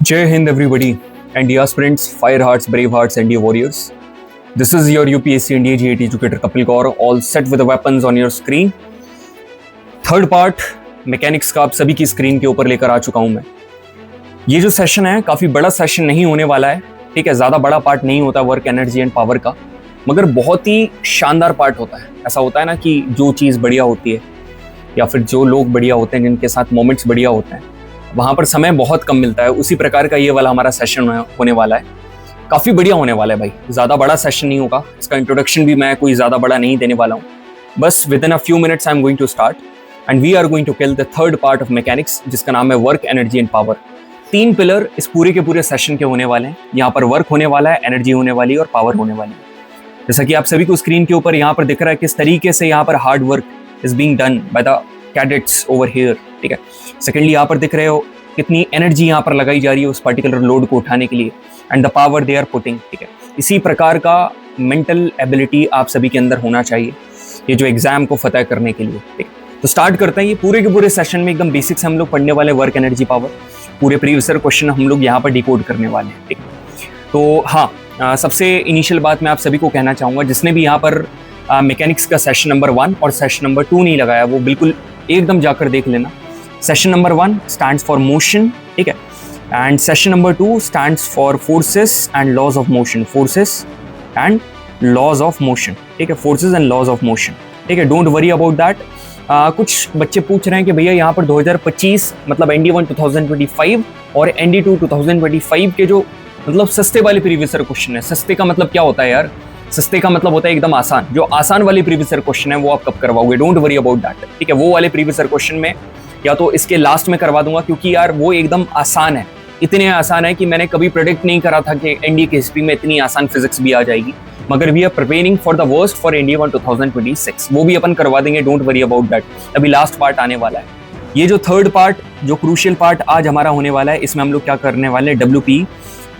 Jai Hind, everybody, and dear aspirants, fire hearts, brave hearts, and dear warriors. This is your UPSC India GAT educator Kapil Kaur, all set with the weapons on your screen. Third part mechanics का आप सभी की screen के ऊपर लेकर आ चुका हूं मैं। ये जो सेशन है काफ़ी बड़ा सेशन नहीं होने वाला है, ठीक है। ज़्यादा बड़ा पार्ट नहीं होता वर्क एनर्जी एंड पावर का, मगर बहुत ही शानदार पार्ट होता है। ऐसा होता है ना कि जो चीज़ बढ़िया होती है या फिर जो लोग बढ़िया होते हैं, जिनके साथ मोमेंट्स बढ़िया होते हैं, वहाँ पर समय बहुत कम मिलता है। उसी प्रकार का ये वाला हमारा सेशन होने वाला है। काफ़ी बढ़िया होने वाला है भाई, ज़्यादा बड़ा सेशन नहीं होगा। इसका इंट्रोडक्शन भी मैं कोई ज़्यादा बड़ा नहीं देने वाला हूँ। बस within a few minutes I am going to start and we are going to kill the third part of mechanics, जिसका नाम है work energy and power. 3 pillar इस पूरे के पूरे सेशन के होने वाले हैं। यहाँ पर वर्क होने वाला है, एनर्जी होने वाली है और पावर होने वाली है। जैसा कि आप सभी को स्क्रीन के ऊपर यहाँ पर दिख रहा है किस तरीके से यहाँ पर hard work is being done by the cadets over here, ठीक है। सेकेंडली यहाँ पर दिख रहे हो कितनी एनर्जी यहाँ पर लगाई जा रही है उस पर्टिकुलर लोड को उठाने के लिए, and the power they are putting, ठीक है। इसी प्रकार का मेंटल एबिलिटी आप सभी के अंदर होना चाहिए ये जो एग्जाम को फतह करने के लिए, ठीक है। तो स्टार्ट करते हैं। ये पूरे के पूरे सेशन में एकदम बेसिक्स हम लोग पढ़ने वाले, वर्क एनर्जी पावर, पूरे प्रीवियस क्वेश्चन हम लोग यहाँ पर डिकोड करने वाले हैं, ठीक है। तो हाँ, सबसे इनिशियल बात मैं आप सभी को कहना चाहूँगा, जिसने भी यहाँ पर मैकेनिक्स का सेशन नंबर 1 और सेशन नंबर 2 नहीं लगाया, वो बिल्कुल एकदम जाकर देख लेना। Session number 1 stands for motion, ठीक है, and session number 2 stands for forces and laws of motion, forces and laws of motion, ठीक है, forces and laws of motion, ठीक है। Don't worry about that. कुछ बच्चे पूछ रहे हैं कि भैया यहाँ पर 2025 मतलब ND1 2025 और ND2 2025 के जो मतलब सस्ते वाले प्रीवियस क्वेश्चन है। सस्ते का मतलब क्या होता है यार? सस्ते का मतलब होता है एकदम आसान। जो आसान वाली प्रीवियस क्वेश्चन है वो आप कब करवाओगे? डोंट वरी अबाउट दैट, ठीक है। वो वाले प्रीवियस क्वेश्चन में या तो इसके लास्ट में करवा दूंगा, क्योंकि यार वो एकदम आसान है। इतने आसान है कि मैंने कभी प्रेडिक्ट नहीं करा था कि एनडीए की हिस्ट्री में इतनी आसान फिजिक्स भी आ जाएगी, मगर we are preparing for the worst for ND1 2026। वो भी अपन करवा देंगे, डोंट वरी अबाउट दैट। अभी लास्ट पार्ट आने वाला है। ये जो थर्ड पार्ट, जो क्रूशियल पार्ट आज हमारा होने वाला है, इसमें हम लोग क्या करने वाले हैं? WP,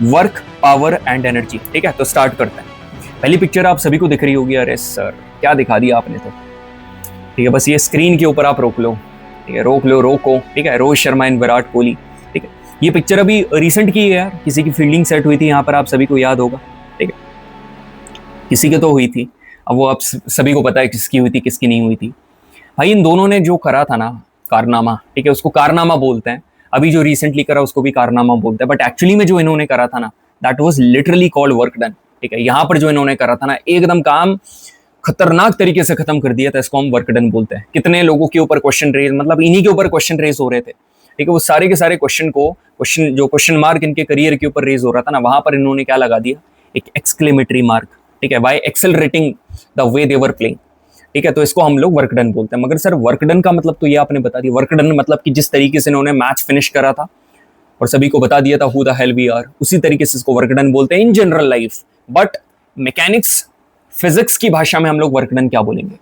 work, power and energy, ठीक है। तो स्टार्ट करते हैं। पहली पिक्चर आप सभी को दिख रही होगी। अरे सर क्या दिखा दिया आपने तो, ठीक है। बस ये स्क्रीन के ऊपर आप रोक लो, ठीक है, रोक लो, रोको, ठीक है। रोहित शर्मा एंड विराट कोहली, ठीक है। ये पिक्चर अभी रिसेंट की है यार, किसी की फील्डिंग सेट हुई थी यहाँ पर, आप सभी को याद होगा, ठीक है। किसी के तो हुई थी, अब वो आप सभी को पता है किसकी हुई थी किसकी नहीं हुई थी। भाई इन दोनों ने जो करा था ना कारनामा, ठीक है, उसको कारनामा बोलते हैं। अभी जो रिसेंटली करा उसको भी कारनामा बोलते हैं, बट एक्चुअली में जो इन्होंने करा था ना, that was literally called work done, ठीक है। यहाँ पर जो इन्होंने करा था ना, एकदम काम खतरनाक तरीके से खत्म कर दिया था। इसको हम वर्क डन बोलते हैं। कितने लोगों के ऊपर क्वेश्चन रेज, मतलब इन्हीं के ऊपर क्वेश्चन रेज हो रहे थे, ठीक है। वो सारे के सारे क्वेश्चन मार्क इनके करियर के ऊपर रेज हो रहा था ना, वहां पर इन्होंने क्या लगा दिया? एक एक्सक्लेमेटरी मार्क, ठीक है, by accelerating the way they were playing, ठीक है। तो इसको हम लोग वर्क डन बोलते हैं। मगर सर वर्क डन का मतलब तो ये आपने बता दिया। वर्क डन मतलब कि जिस तरीके से इन्होंने मैच फिनिश करा था और सभी को बता दिया था who the hell we are, उसी तरीके से इसको वर्क डन बोलते हैं in general life. But mechanics, physics की भाषा में हम लोग वर्क डन क्या बोलेंगे?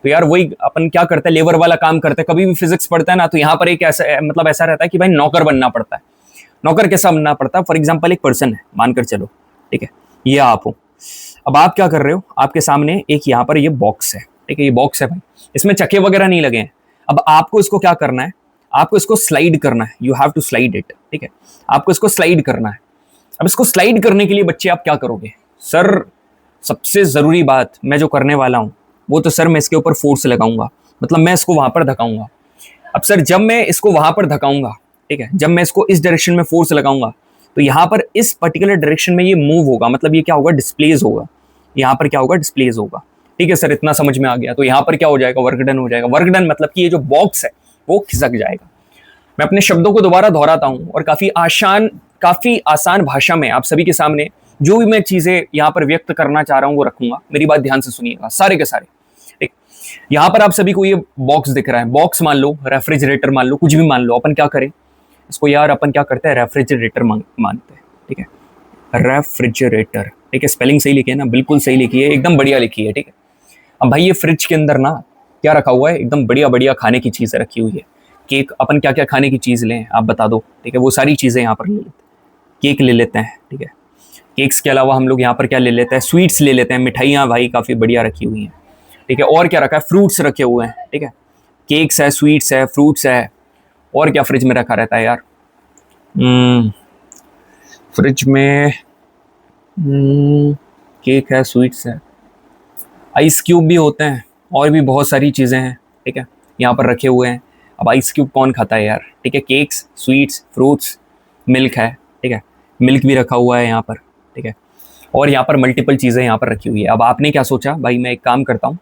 तो यार वही अपन क्या करते हैं, लेबर वाला काम करते हैं। कभी भी फिजिक्स पढ़ते हैं ना, तो यहाँ पर एक ऐसा मतलब ऐसा रहता है कि भाई नौकर बनना पड़ता है। नौकर कैसा बनना पड़ता है? फॉर एग्जाम्पल एक पर्सन है, मानकर चलो, ठीक है, ये आप हो। अब आप क्या कर रहे हो? आपके सामने एक यहाँ पर ये बॉक्स है, ठीक है, ये बॉक्स है भाई, इसमें चक्के वगैरह नहीं लगे हैं। अब आपको इसको क्या करना है? आपको इसको स्लाइड करना है। You have to slide it, ठीक है। आपको इसको स्लाइड करना है। अब इसको स्लाइड करने के लिए बच्चे आप क्या करोगे? सर सबसे जरूरी बात मैं जो करने वाला हूं वो तो सर मैं इसके ऊपर फोर्स लगाऊंगा, मतलब मैं इसको वहां पर धकाऊंगा। अब सर जब मैं इसको वहां पर धकाऊंगा, ठीक है, जब मैं इसको इस डायरेक्शन में फोर्स लगाऊंगा, तो यहाँ पर इस पर्टिकुलर डायरेक्शन में ये मूव होगा, मतलब ये क्या होगा? डिस्प्लेस होगा। यहाँ पर क्या होगा? डिस्प्लेस होगा, ठीक है सर, इतना समझ में आ गया। तो यहाँ पर क्या हो जाएगा? वर्क डन हो जाएगा। वर्क डन मतलब कि ये जो बॉक्स है वो खिसक जाएगा। मैं अपने शब्दों को दोबारा दोहराता हूँ और काफी आसान भाषा में आप सभी के सामने जो भी मैं चीजें यहाँ पर व्यक्त करना चाह रहा हूँ वो रखूंगा। मेरी बात ध्यान से सुनिएगा सारे के सारे, ठीक। यहाँ पर आप सभी को ये बॉक्स दिख रहा है। बॉक्स मान लो, रेफ्रिजरेटर मान लो, कुछ भी मान लो। अपन क्या करें इसको यार? अपन क्या करते हैं? रेफ्रिजरेटर मानते हैं, ठीक है, रेफ्रिजरेटर, ठीक है। स्पेलिंग सही लिखी है ना? बिल्कुल सही लिखी है, एकदम बढ़िया लिखी है, ठीक है। अब भाई ये फ्रिज के अंदर ना क्या रखा हुआ है? एकदम बढ़िया बढ़िया खाने की चीजें रखी हुई है। केक, अपन क्या क्या खाने की चीज लें आप बता दो, ठीक है। वो सारी चीजें यहाँ पर ले लेते हैं। केक ले लेते हैं, ठीक है। केक्स के अलावा हम लोग यहाँ पर क्या ले लेते हैं? स्वीट्स ले लेते हैं। मिठाइयाँ भाई काफ़ी बढ़िया रखी हुई हैं, ठीक है। और क्या रखा है? फ्रूट्स रखे हुए हैं, ठीक है। केक्स है, स्वीट्स है, फ्रूट्स है, और क्या फ्रिज में रखा रहता है यार? फ्रिज में केक है, स्वीट्स है, आइस क्यूब भी होते हैं, और भी बहुत सारी चीज़ें हैं, ठीक है, यहाँ पर रखे हुए हैं। अब आइस क्यूब कौन खाता है यार, ठीक है, केक्स, स्वीट्स, फ्रूट्स, मिल्क है, ठीक है, मिल्क भी रखा हुआ है यहाँ पर, ठीक है, और यहाँ पर मल्टीपल चीज़ें यहाँ पर रखी हुई है। अब आपने क्या सोचा, भाई मैं एक काम करता हूँ,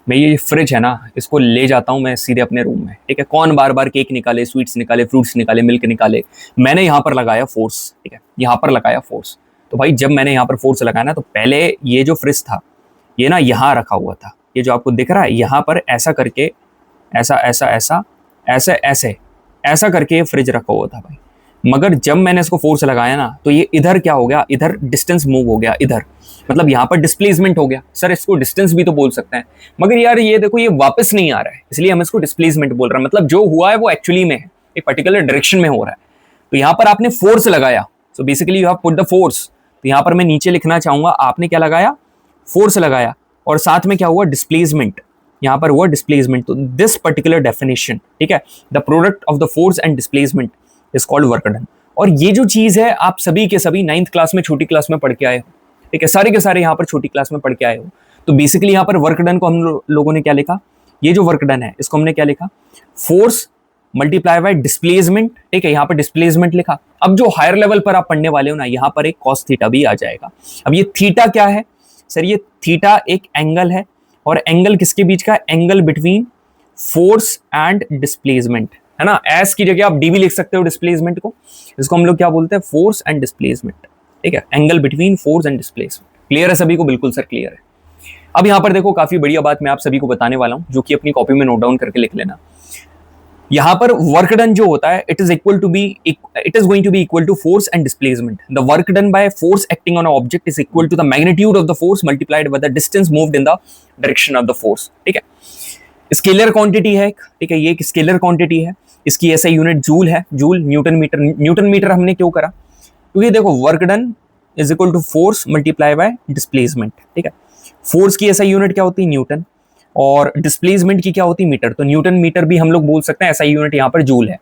मैं ये फ्रिज है ना, इसको ले जाता हूँ मैं सीधे अपने रूम में, ठीक है, कौन बार बार केक निकाले, स्वीट्स निकाले, फ्रूट्स निकाले, मिल्क निकाले। मैंने यहाँ पर लगाया फोर्स, ठीक है, यहाँ पर लगाया फोर्स। तो भाई जब मैंने यहाँ पर फोर्स लगाया ना, तो पहले ये जो फ्रिज था ये ना यहाँ रखा हुआ था, ये जो आपको दिख रहा है यहाँ पर ऐसा करके, ऐसा ऐसा ऐसा ऐसे ऐसे ऐसा करके ये फ्रिज रखा हुआ था भाई। मगर जब मैंने इसको फोर्स लगाया ना, तो ये इधर क्या हो गया, इधर डिस्टेंस मूव हो गया, इधर मतलब यहाँ पर डिस्प्लेसमेंट हो गया। सर इसको डिस्टेंस भी तो बोल सकते हैं, मगर यार ये देखो ये वापस नहीं आ रहा है, इसलिए हम इसको डिस्प्लेसमेंट बोल रहे हैं। मतलब जो हुआ है वो एक्चुअली में है, एक पर्टिकुलर डायरेक्शन में हो रहा है। तो यहाँ पर आपने फोर्स लगाया, so basically you have put the force. तो यहाँ पर मैं नीचे लिखना चाहूंगा, आपने क्या लगाया, फोर्स लगाया, और साथ में क्या हुआ, डिस्प्लेसमेंट, यहाँ पर हुआ डिस्प्लेसमेंट। तो दिस पर्टिकुलर डेफिनेशन, ठीक है, the product of the force and displacement is called work done. और ये जो चीज है आप सभी के सभी 9th क्लास में, छोटी क्लास में पढ़ के आए हो, ठीक है, सारे के सारे यहाँ पर छोटी क्लास में पढ़ के आए हो। तो बेसिकली यहाँ पर वर्क डन को हम लोगों ने क्या लिखा, ये जो वर्क डन है इसको हमने क्या लिखा, फोर्स मल्टीप्लाई बाय डिस्प्लेसमेंट, ठीक है, यहाँ पर डिस्प्लेसमेंट लिखा। अब जो हायर लेवल पर आप पढ़ने वाले हो ना, यहाँ पर एक कॉस थीटा भी आ जाएगा। अब ये थीटा क्या है सर, ये थीटा एक एंगल है, और एंगल किसके बीच का, angle between force and displacement, है ना। एस की जगह आप डी भी लिख सकते हो डिस्प्लेसमेंट को, इसको हम लोग क्या बोलते हैं, फोर्स एंड डिस्प्लेसमेंट, ठीक है, angle between force and displacement. Clear है सभी को, बिल्कुल सर क्लियर है। अब यहाँ पर देखो काफी बढ़िया बात मैं आप सभी को बताने वाला हूं, जो कि अपनी कॉपी में नोट डाउन करके लिख लेना। यहाँ पर वर्क डन जो होता है, it is going to be equal to force and displacement. The work done by force acting on a object is equal to the magnitude of the force multiplied by the distance moved in the direction of the force, ठीक है। Scalar quantity है, ठीक है, ये एक scalar quantity है, इसकी ऐसा यूनिट जूल है, joule, newton metre. Newton metre हमने क्यों करा, क्योंकि देखो work done is equal to force multiply by displacement, ठीक है। फोर्स की ऐसा यूनिट क्या होती है, न्यूटन, और डिस्प्लेसमेंट की क्या होती है, मीटर। तो न्यूटन मीटर भी हम लोग बोल सकते हैं, ऐसा यूनिट यहाँ पर जूल है।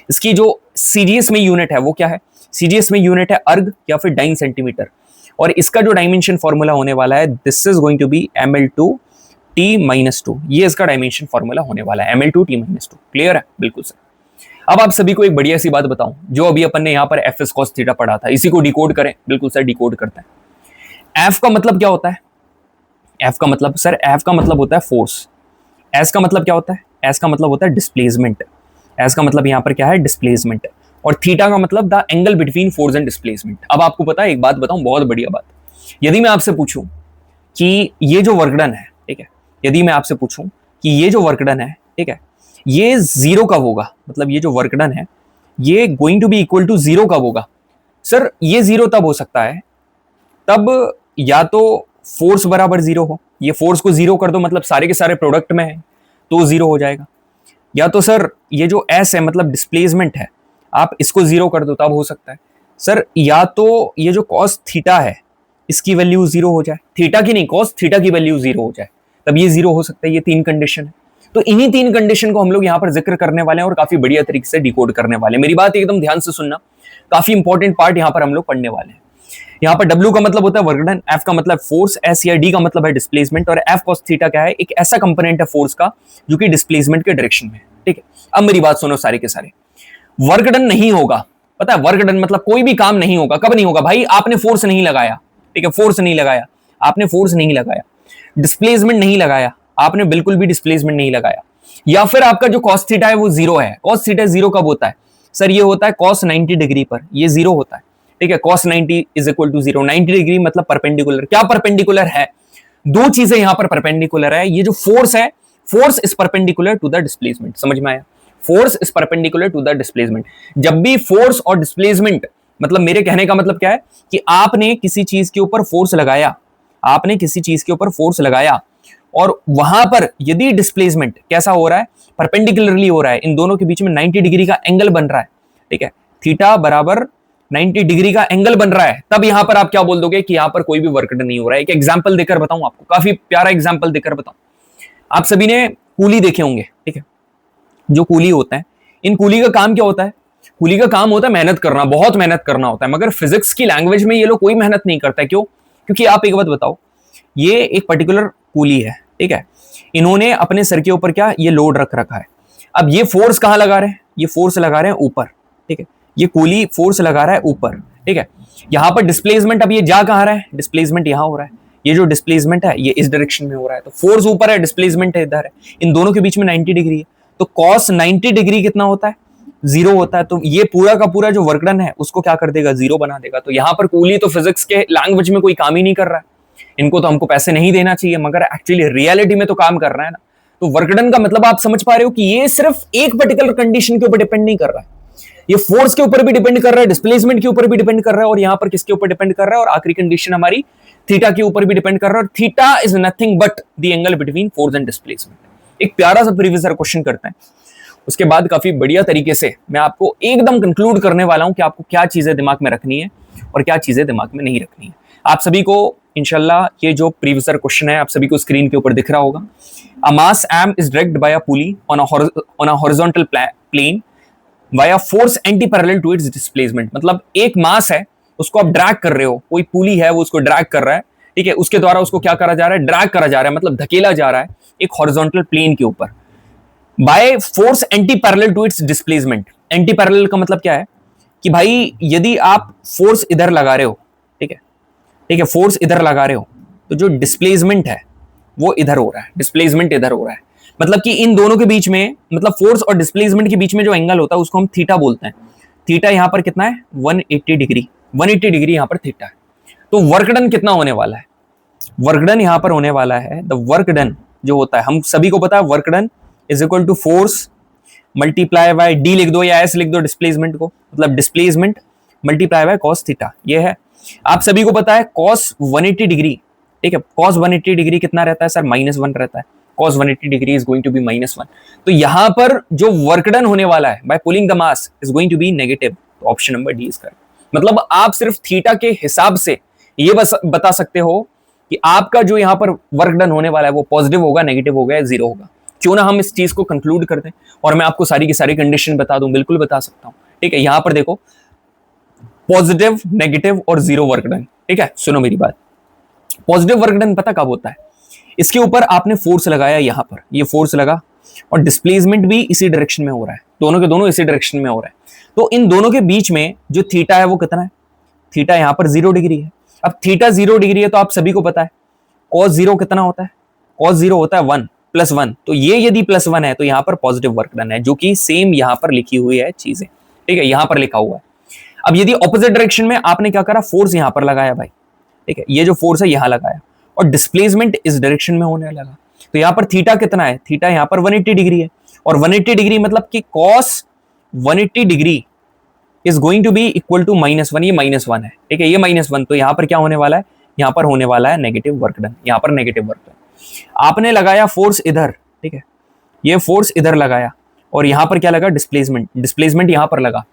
इसकी जो सीजीएस में यूनिट है वो क्या है, सीजीएस में यूनिट है अर्ग या फिर डाइन सेंटीमीटर। और इसका जो डायमेंशन फॉर्मूला होने वाला है, this is going to be ml2t-2, ये इसका डायमेंशन फॉर्मूला होने वाला है, ml2t-2। क्लियर है, बिल्कुल सर। अब आप सभी को एक बढ़िया सी बात बताऊं, जो अभी अपन ने यहाँ पर एफ एस कॉस थीटा पढ़ा था, इसी को डिकोड करें। बिल्कुल सर, डिकोड करते हैं। एफ का मतलब क्या होता है, एफ का मतलब सर, एफ का मतलब होता है फोर्स। एस का मतलब क्या होता है, एस का मतलब होता है डिस्प्लेसमेंट। एस का मतलब यहाँ पर क्या है, डिस्प्लेसमेंट। और थीटा का मतलब the angle between force and displacement. अब आपको पता है, एक बात बताऊं, बहुत बढ़िया बात, यदि मैं आपसे पूछूं कि ये जो वर्क डन है, ठीक है, यदि मैं आपसे पूछूं कि ये जो वर्क डन है, ठीक है, ये जीरो कब होगा, मतलब ये जो वर्क डन है ये going to be equal to zero कब होगा। सर ये जीरो तब हो सकता है, तब या तो फोर्स बराबर जीरो हो, ये फोर्स को जीरो कर दो, मतलब सारे के सारे प्रोडक्ट में है तो जीरो हो जाएगा। या तो सर ये जो एस है, मतलब डिस्प्लेसमेंट है, आप इसको जीरो कर दो तब हो सकता है। सर या तो ये जो कॉस थीटा है इसकी वैल्यू जीरो हो जाए, थीटा की नहीं, कॉस थीटा की वैल्यू जीरो हो जाए, तब ये जीरो हो सकता है। ये 3 कंडीशन है। तो इन्हीं 3 कंडीशन को हम लोग यहाँ पर जिक्र करने वाले हैं और काफी बढ़िया तरीके से डिकोड करने वाले हैं। मेरी बात एकदम ध्यान से सुनना, काफी इंपॉर्टेंट पार्ट यहाँ पर हम लोग पढ़ने वाले हैं। यहाँ पर W का मतलब होता है वर्क डन, F का मतलब फोर्स, S या D का मतलब है डिस्प्लेसमेंट, और F cos थीटा क्या है, एक ऐसा कंपोनेंट है फोर्स का जो कि डिस्प्लेसमेंट के डायरेक्शन में है, ठीक है। अब मेरी बात सुनो सारे के सारे, वर्क डन नहीं होगा, पता है वर्क डन मतलब कोई भी काम नहीं होगा। कब नहीं होगा भाई, आपने फोर्स नहीं लगाया, ठीक है, फोर्स नहीं लगाया, आपने फोर्स नहीं लगाया, डिस्प्लेसमेंट नहीं लगाया, आपने बिल्कुल भी डिस्प्लेसमेंट नहीं लगाया, या फिर आपका जो cos थीटा है वो जीरो है। cos थीटा जीरो कब होता है सर, ये होता है cos 90 डिग्री पर, ये जीरो होता है, ठीक है। cos 90 is equal to zero, 90 degree मतलब परपेंडिकुलर। क्या परपेंडिकुलर है, दो चीजें यहां पर परपेंडिकुलर है। ये जो फोर्स है, force is perpendicular to the displacement, समझ में आया, force is perpendicular to the displacement. जब भी फोर्स और डिस्प्लेसमेंट, मतलब मेरे कहने का मतलब क्या है कि आपने किसी चीज के ऊपर फोर्स लगाया, आपने किसी चीज के ऊपर फोर्स लगाया, और वहां पर यदि डिस्प्लेसमेंट कैसा हो रहा है, परपेंडिकुलरली हो रहा है, इन दोनों के बीच में 90 डिग्री का एंगल बन रहा है, ठीक है, थीटा बराबर 90 डिग्री का एंगल बन रहा है, तब यहां पर आप क्या बोल दोगे कि यहां पर कोई भी वर्क डन नहीं हो रहा है। एक एग्जांपल देकर बताऊं आपको, काफी प्यारा एग्जांपल देकर बताऊं। आप सभी ने कूली देखे होंगे, ठीक है, जो कूली होता है, इन कूली का काम क्या होता है, कूली का काम होता है मेहनत करना, बहुत मेहनत करना होता है, मगर फिजिक्स की लैंग्वेज में ये लोग कोई मेहनत नहीं करता है। क्यों? क्योंकि आप एक बात बताओ, ये एक पर्टिकुलर कूली है, ठीक है, इन्होंने अपने सर के ऊपर क्या ये लोड रख रखा है। अब ये फोर्स कहां लगा रहे हैं? ये फोर्स लगा रहे हैं ऊपर, ठीक है, ये कूली फोर्स लगा रहा है ऊपर, ठीक है। यहां पर डिस्प्लेसमेंट, अब ये जा कहां रहा है? डिस्प्लेसमेंट यहां हो रहा है, ये जो डिस्प्लेसमेंट है ये इस डायरेक्शन में हो रहा है, तो फोर्स ऊपर है, डिस्प्लेसमेंट है इधर है, इन दोनों के बीच में 90 डिग्री है, तो cos 90 डिग्री कितना होता है? 0 होता है। तो ये पूरा का पूरा जो वर्क डन है उसको क्या कर देगा? 0 बना देगा। तो यहां पर कूली तो फिजिक्स के लैंग्वेज में कोई काम ही नहीं कर रहा है, इनको तो हमको पैसे नहीं देना चाहिए, मगर एक्चुअली रियलिटी में तो काम कर रहा है ना। तो वर्क डन का मतलब आप समझ पा रहे हो कि ये सिर्फ एक पर्टिकुलर कंडीशन के ऊपर डिपेंड नहीं कर रहा है, ये फोर्स के ऊपर भी डिपेंड कर रहा है, डिस्प्लेसमेंट के ऊपर भी डिपेंड कर रहा है, और यहां पर किसके ऊपर डिपेंड कर रहा है? और आखिरी कंडीशन हमारी थीटा के ऊपर भी डिपेंड कर रहा है, और theta is nothing but the angle between force and displacement. एक प्यारा सा प्रीवियस ईयर क्वेश्चन करते हैं, उसके बाद काफी बढ़िया तरीके से मैं आपको एकदम कंक्लूड करने वाला हूं कि आपको क्या चीजें दिमाग में रखनी है और क्या चीजें दिमाग में नहीं रखनी है। आप सभी को इंशाल्लाह ये जो प्रीवियस ईयर क्वेश्चन है आप सभी को स्क्रीन के ऊपर दिख रहा होगा। A mass M is dragged by a pulley on a horizontal plane via force anti parallel to its displacement. मतलब एक मास है, उसको आप ड्रैग कर रहे हो, कोई पुली है वो उसको ड्रैग कर रहा है, ठीक है, उसके द्वारा उसको क्या करा जा रहा है? ड्रैग करा जा रहा है, मतलब धकेला जा रहा है एक हॉरिजॉन्टल प्लेन के ऊपर by force anti parallel to its displacement. Anti parallel का मतलब क्या है कि भाई यदि आप फोर्स इधर लगा रहे हो, ठीक है, ठीक है, फोर्स इधर लगा रहे हो, तो जो डिस्प्लेसमेंट है वो इधर हो रहा है, डिस्प्लेसमेंट इधर हो रहा है, मतलब कि इन दोनों के बीच में, मतलब फोर्स और डिस्प्लेसमेंट के बीच में जो एंगल होता है उसको हम थीटा बोलते हैं। थीटा यहां पर कितना है? 180 डिग्री, 180 डिग्री यहां पर थीटा है। तो वर्क डन कितना होने वाला है? वर्क डन यहां पर होने वाला है, द वर्क डन जो होता है हम सभी को पता है, work done is equal to force multiply by D लिख दो या एस लिख दो डिस्प्लेसमेंट को, मतलब displacement multiply by cos theta. ये है, आप सभी को पता है कॉस 180 डिग्री, ठीक है, कॉस 180 डिग्री कितना रहता है सर? -1 रहता है। cos 180 degree is going to be -1। तो यहां पर जो वर्क डन होने वाला है by pulling the mass is going to be negative. तो option number D is correct. मतलब आप सिर्फ थीटा के हिसाब से ये बस बता सकते हो कि आपका जो यहां पर वर्क डन होने वाला है वो पॉजिटिव होगा, नेगेटिव होगा या जीरो होगा। क्यों ना हम इस चीज को कंक्लूड कर दें और मैं आपको सारी की सारी कंडीशन बता दूं, बिल्कुल बता सकता हूं, ठीक है। यहां पर देखो पॉजिटिव, नेगेटिव और जीरो वर्क डन, ठीक है। सुनो मेरी बात, पॉजिटिव वर्क डन पता कब होता है? इसके ऊपर आपने फोर्स लगाया, यहां पर ये फोर्स लगा और डिस्प्लेसमेंट भी इसी डायरेक्शन में हो रहा है, दोनों के दोनों इसी डायरेक्शन में हो रहा है। तो इन दोनों के बीच में जो थीटा है वो कितना है? थीटा यहां पर 0 डिग्री है। अब थीटा 0 डिग्री है तो आप सभी को पता है cos 0 कितना होता है? cos 0 होता है 1 +1। तो ये यदि +1 है तो यहां पर पॉजिटिव वर्क डन है, जो कि सेम यहां पर लिखी हुई है चीजें, ठीक है, यहां पर लिखा हुआ है। अब यदि ऑपोजिट डायरेक्शन में आपने क्या करा? फोर्स यहां पर लगाया भाई, ठीक है, ये जो फोर्स है यहां लगाया और डिस्प्लेसमेंट इस डायरेक्शन में होने लगा। तो यहां पर थीटा कितना है? थीटा यहां पर 180 डिग्री है, और 180 डिग्री मतलब कि cos 180 degree is going to be equal to -1। ये -1 है, ठीक है, ये -1। तो यहां पर क्या होने वाला है? यहां पर होने वाला है नेगेटिव वर्क डन, यहां पर नेगेटिव वर्क डन। आपने लगाया फोर्स इधर, ठीक है, ये फोर्स इधर लगाया और यहां पर क्या लगा? डिस्प्लेसमेंट, डिस्प्लेसमेंट यहां पर लगा।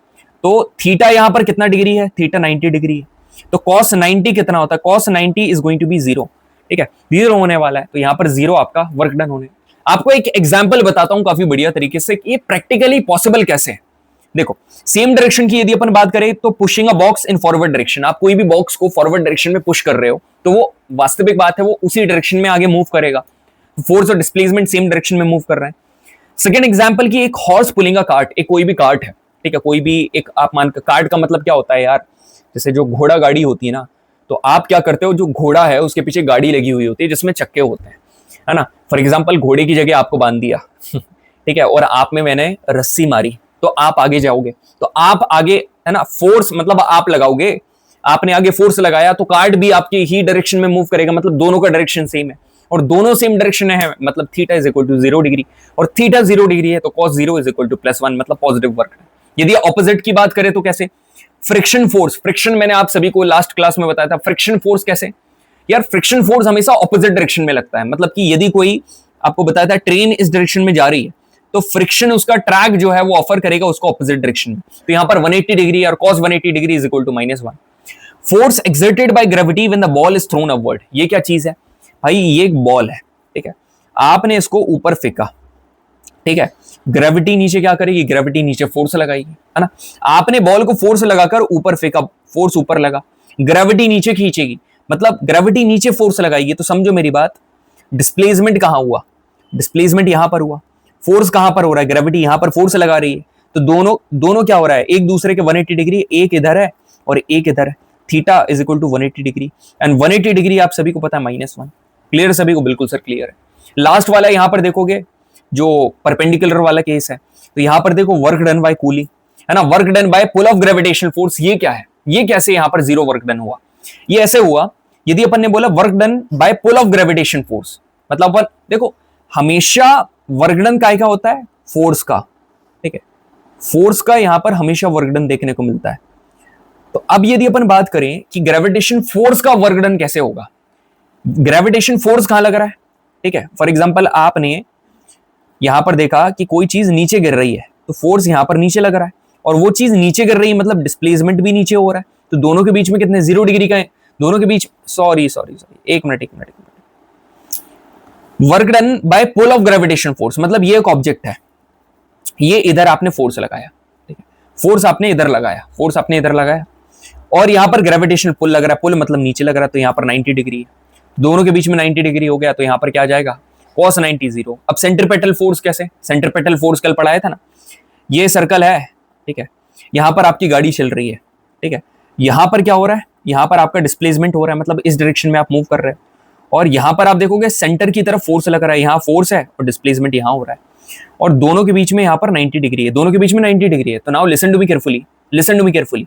तो थीटा यहां पर कितना डिग्री है? थीटा 90 डिग्री है। तो cos 90 कितना होता है? cos 90 is going to be 0, ठीक है, 0 होने वाला है। तो यहां पर 0 आपका वर्क डन होने। आपको एक एग्जांपल बताता हूं काफी बढ़िया तरीके से कि ये प्रैक्टिकली पॉसिबल कैसे है। देखो, सेम डायरेक्शन की यदि अपन बात करें तो pushing a box in forward direction, आप कोई भी बॉक्स को फॉरवर्ड डायरेक्शन में पुश कर रहे हो तो वो वास्तविक बात है वो उसी डायरेक्शन में आगे मूव करेगा। फोर्स और डिस्प्लेसमेंट सेम डायरेक्शन में मूव कर रहे हैं। सेकेंड एग्जाम्पल की एक हॉर्स पुलिंग अ कार्ट, एक कोई भी कार्ट है, ठीक है, कोई भी एक आप मान, कार्ट का मतलब क्या होता है यार? जैसे जो घोड़ा गाड़ी होती है ना, तो आप क्या करते हो, जो घोड़ा है उसके पीछे गाड़ी लगी हुई होती है जिसमें चक्के होते हैं, है ना। फॉर एग्जाम्पल घोड़े की जगह आपको बांध दिया ठीक है, और आप में मैंने रस्सी मारी तो आप आगे जाओगे, तो आप आगे, है ना, फोर्स मतलब आप लगाओगे, आपने आगे फोर्स लगाया तो कार्ट भी आपकी ही डायरेक्शन में मूव करेगा, मतलब दोनों का डायरेक्शन सेम है और दोनों सेम डायरेक्शन में है, मतलब theta is equal to 0 degree और थीटा 0 डिग्री है तो cos 0 इज इक्वल टू +1, मतलब पॉजिटिव वर्क है। यदि ऑपोजिट की बात करें तो कैसे? फ्रिक्शन फोर्स, फ्रिक्शन मैंने आप सभी को लास्ट क्लास में बताया था। फ्रिक्शन फोर्स कैसे यार? फ्रिक्शन फोर्स हमेशा ऑपोजिट डायरेक्शन में लगता है, मतलब कि यदि कोई, आपको बताया था ट्रेन इस डायरेक्शन में जा रही है तो फ्रिक्शन उसका ट्रैक जो है वो ऑफर करेगा उसको ऑपोजिट डायरेक्शन में। तो यहां पर 180 डिग्री और cos 180 degree is equal to -1। Force exerted by gravity when the ball is thrown upward, ये क्या चीज है भाई? ये एक बॉल है, ठीक है, आपने इसको ऊपर फेंका, ठीक है, ग्रेविटी नीचे क्या करेगी, ग्रेविटी नीचे फोर्स लगाएगी, है ना। आपने बॉल को फोर्स लगाकर ऊपर फेंका, फोर्स ऊपर लगा, ग्रेविटी नीचे खींचेगी, मतलब ग्रेविटी नीचे फोर्स लगाएगी। तो समझो मेरी बात, डिस्प्लेसमेंट कहां हुआ, डिस्प्लेसमेंट यहां पर हुआ, फोर्स कहां पर हो रहा है, ग्रेविटी यहां पर फोर्स लगा रही है। तो दोनों दोनों क्या हो रहा है, एक दूसरे के 180 डिग्री, एक इधर है और एक इधर है। Theta is equal to 180 degree and 180 degree आप सभी को पता है -1। क्लियर सभी को, बिल्कुल सर क्लियर है। लास्ट वाला यहां पर देखोगे जो परपेंडिकुलर वाला केस है, तो यहां पर देखो वर्क डन बाय कूलिंग, है ना, work done by pull of gravitational force. ये क्या है, ये कैसे यहां पर जीरो वर्क डन हुआ, ये ऐसे हुआ यदि अपन ने बोला work done by pull of gravitation force, मतलब अपन देखो हमेशा वर्क डन काय का होता है, फोर्स का, ठीक है, फोर्स का यहां पर हमेशा वर्क डन देखने को मिलता है। तो अब यदि अपन बात करें कि ग्रेविटेशन फोर्स का वर्क डन कैसे होगा, ग्रेविटेशन फोर्स कहां लग रहा है, ठीक है, फॉर एग्जांपल आपने यहां पर देखा कि कोई चीज नीचे गिर रही है, तो फोर्स यहां पर नीचे लग रहा है, और वो चीज नीचे गिर रही है मतलब डिस्प्लेसमेंट भी नीचे हो रहा है। तो दोनों के बीच में कितने 0 डिग्री का है, दोनों के बीच, सॉरी एक मिनट, work done by pull of gravitation force, मतलब ये एक ऑब्जेक्ट है, ये इधर आपने फोर्स लगाया, ठीक है, फोर्स आपने इधर लगाया, फोर्स आपने इधर लगाया, और यहां पर ग्रेविटेशनल पुल लग रहा है, पुल मतलब नीचे लग रहा है, तो यहां पर 90 डिग्री है, दोनों के बीच में 90 डिग्री हो गया, तो यहां पर क्या आ जाएगा, cos 90 0। अब सेंट्रीपेटल फोर्स कैसे, सेंट्रीपेटल फोर्स कल पढ़ाया था ना, ये सर्कल है, ठीक है, यहां पर आपकी गाड़ी चल रही है, ठीक है, यहां पर क्या हो रहा है, यहां पर आपका डिस्प्लेसमेंट हो रहा है, मतलब इस डायरेक्शन में आप मूव कर रहे हैं, और यहां पर आप देखोगे सेंटर की तरफ फोर्स लग रहा है, यहां फोर्स है और डिस्प्लेसमेंट यहां हो रहा है, और दोनों के बीच में यहां पर 90 डिग्री है, दोनों के बीच में 90 डिग्री है। तो now listen to me carefully, listen to me carefully,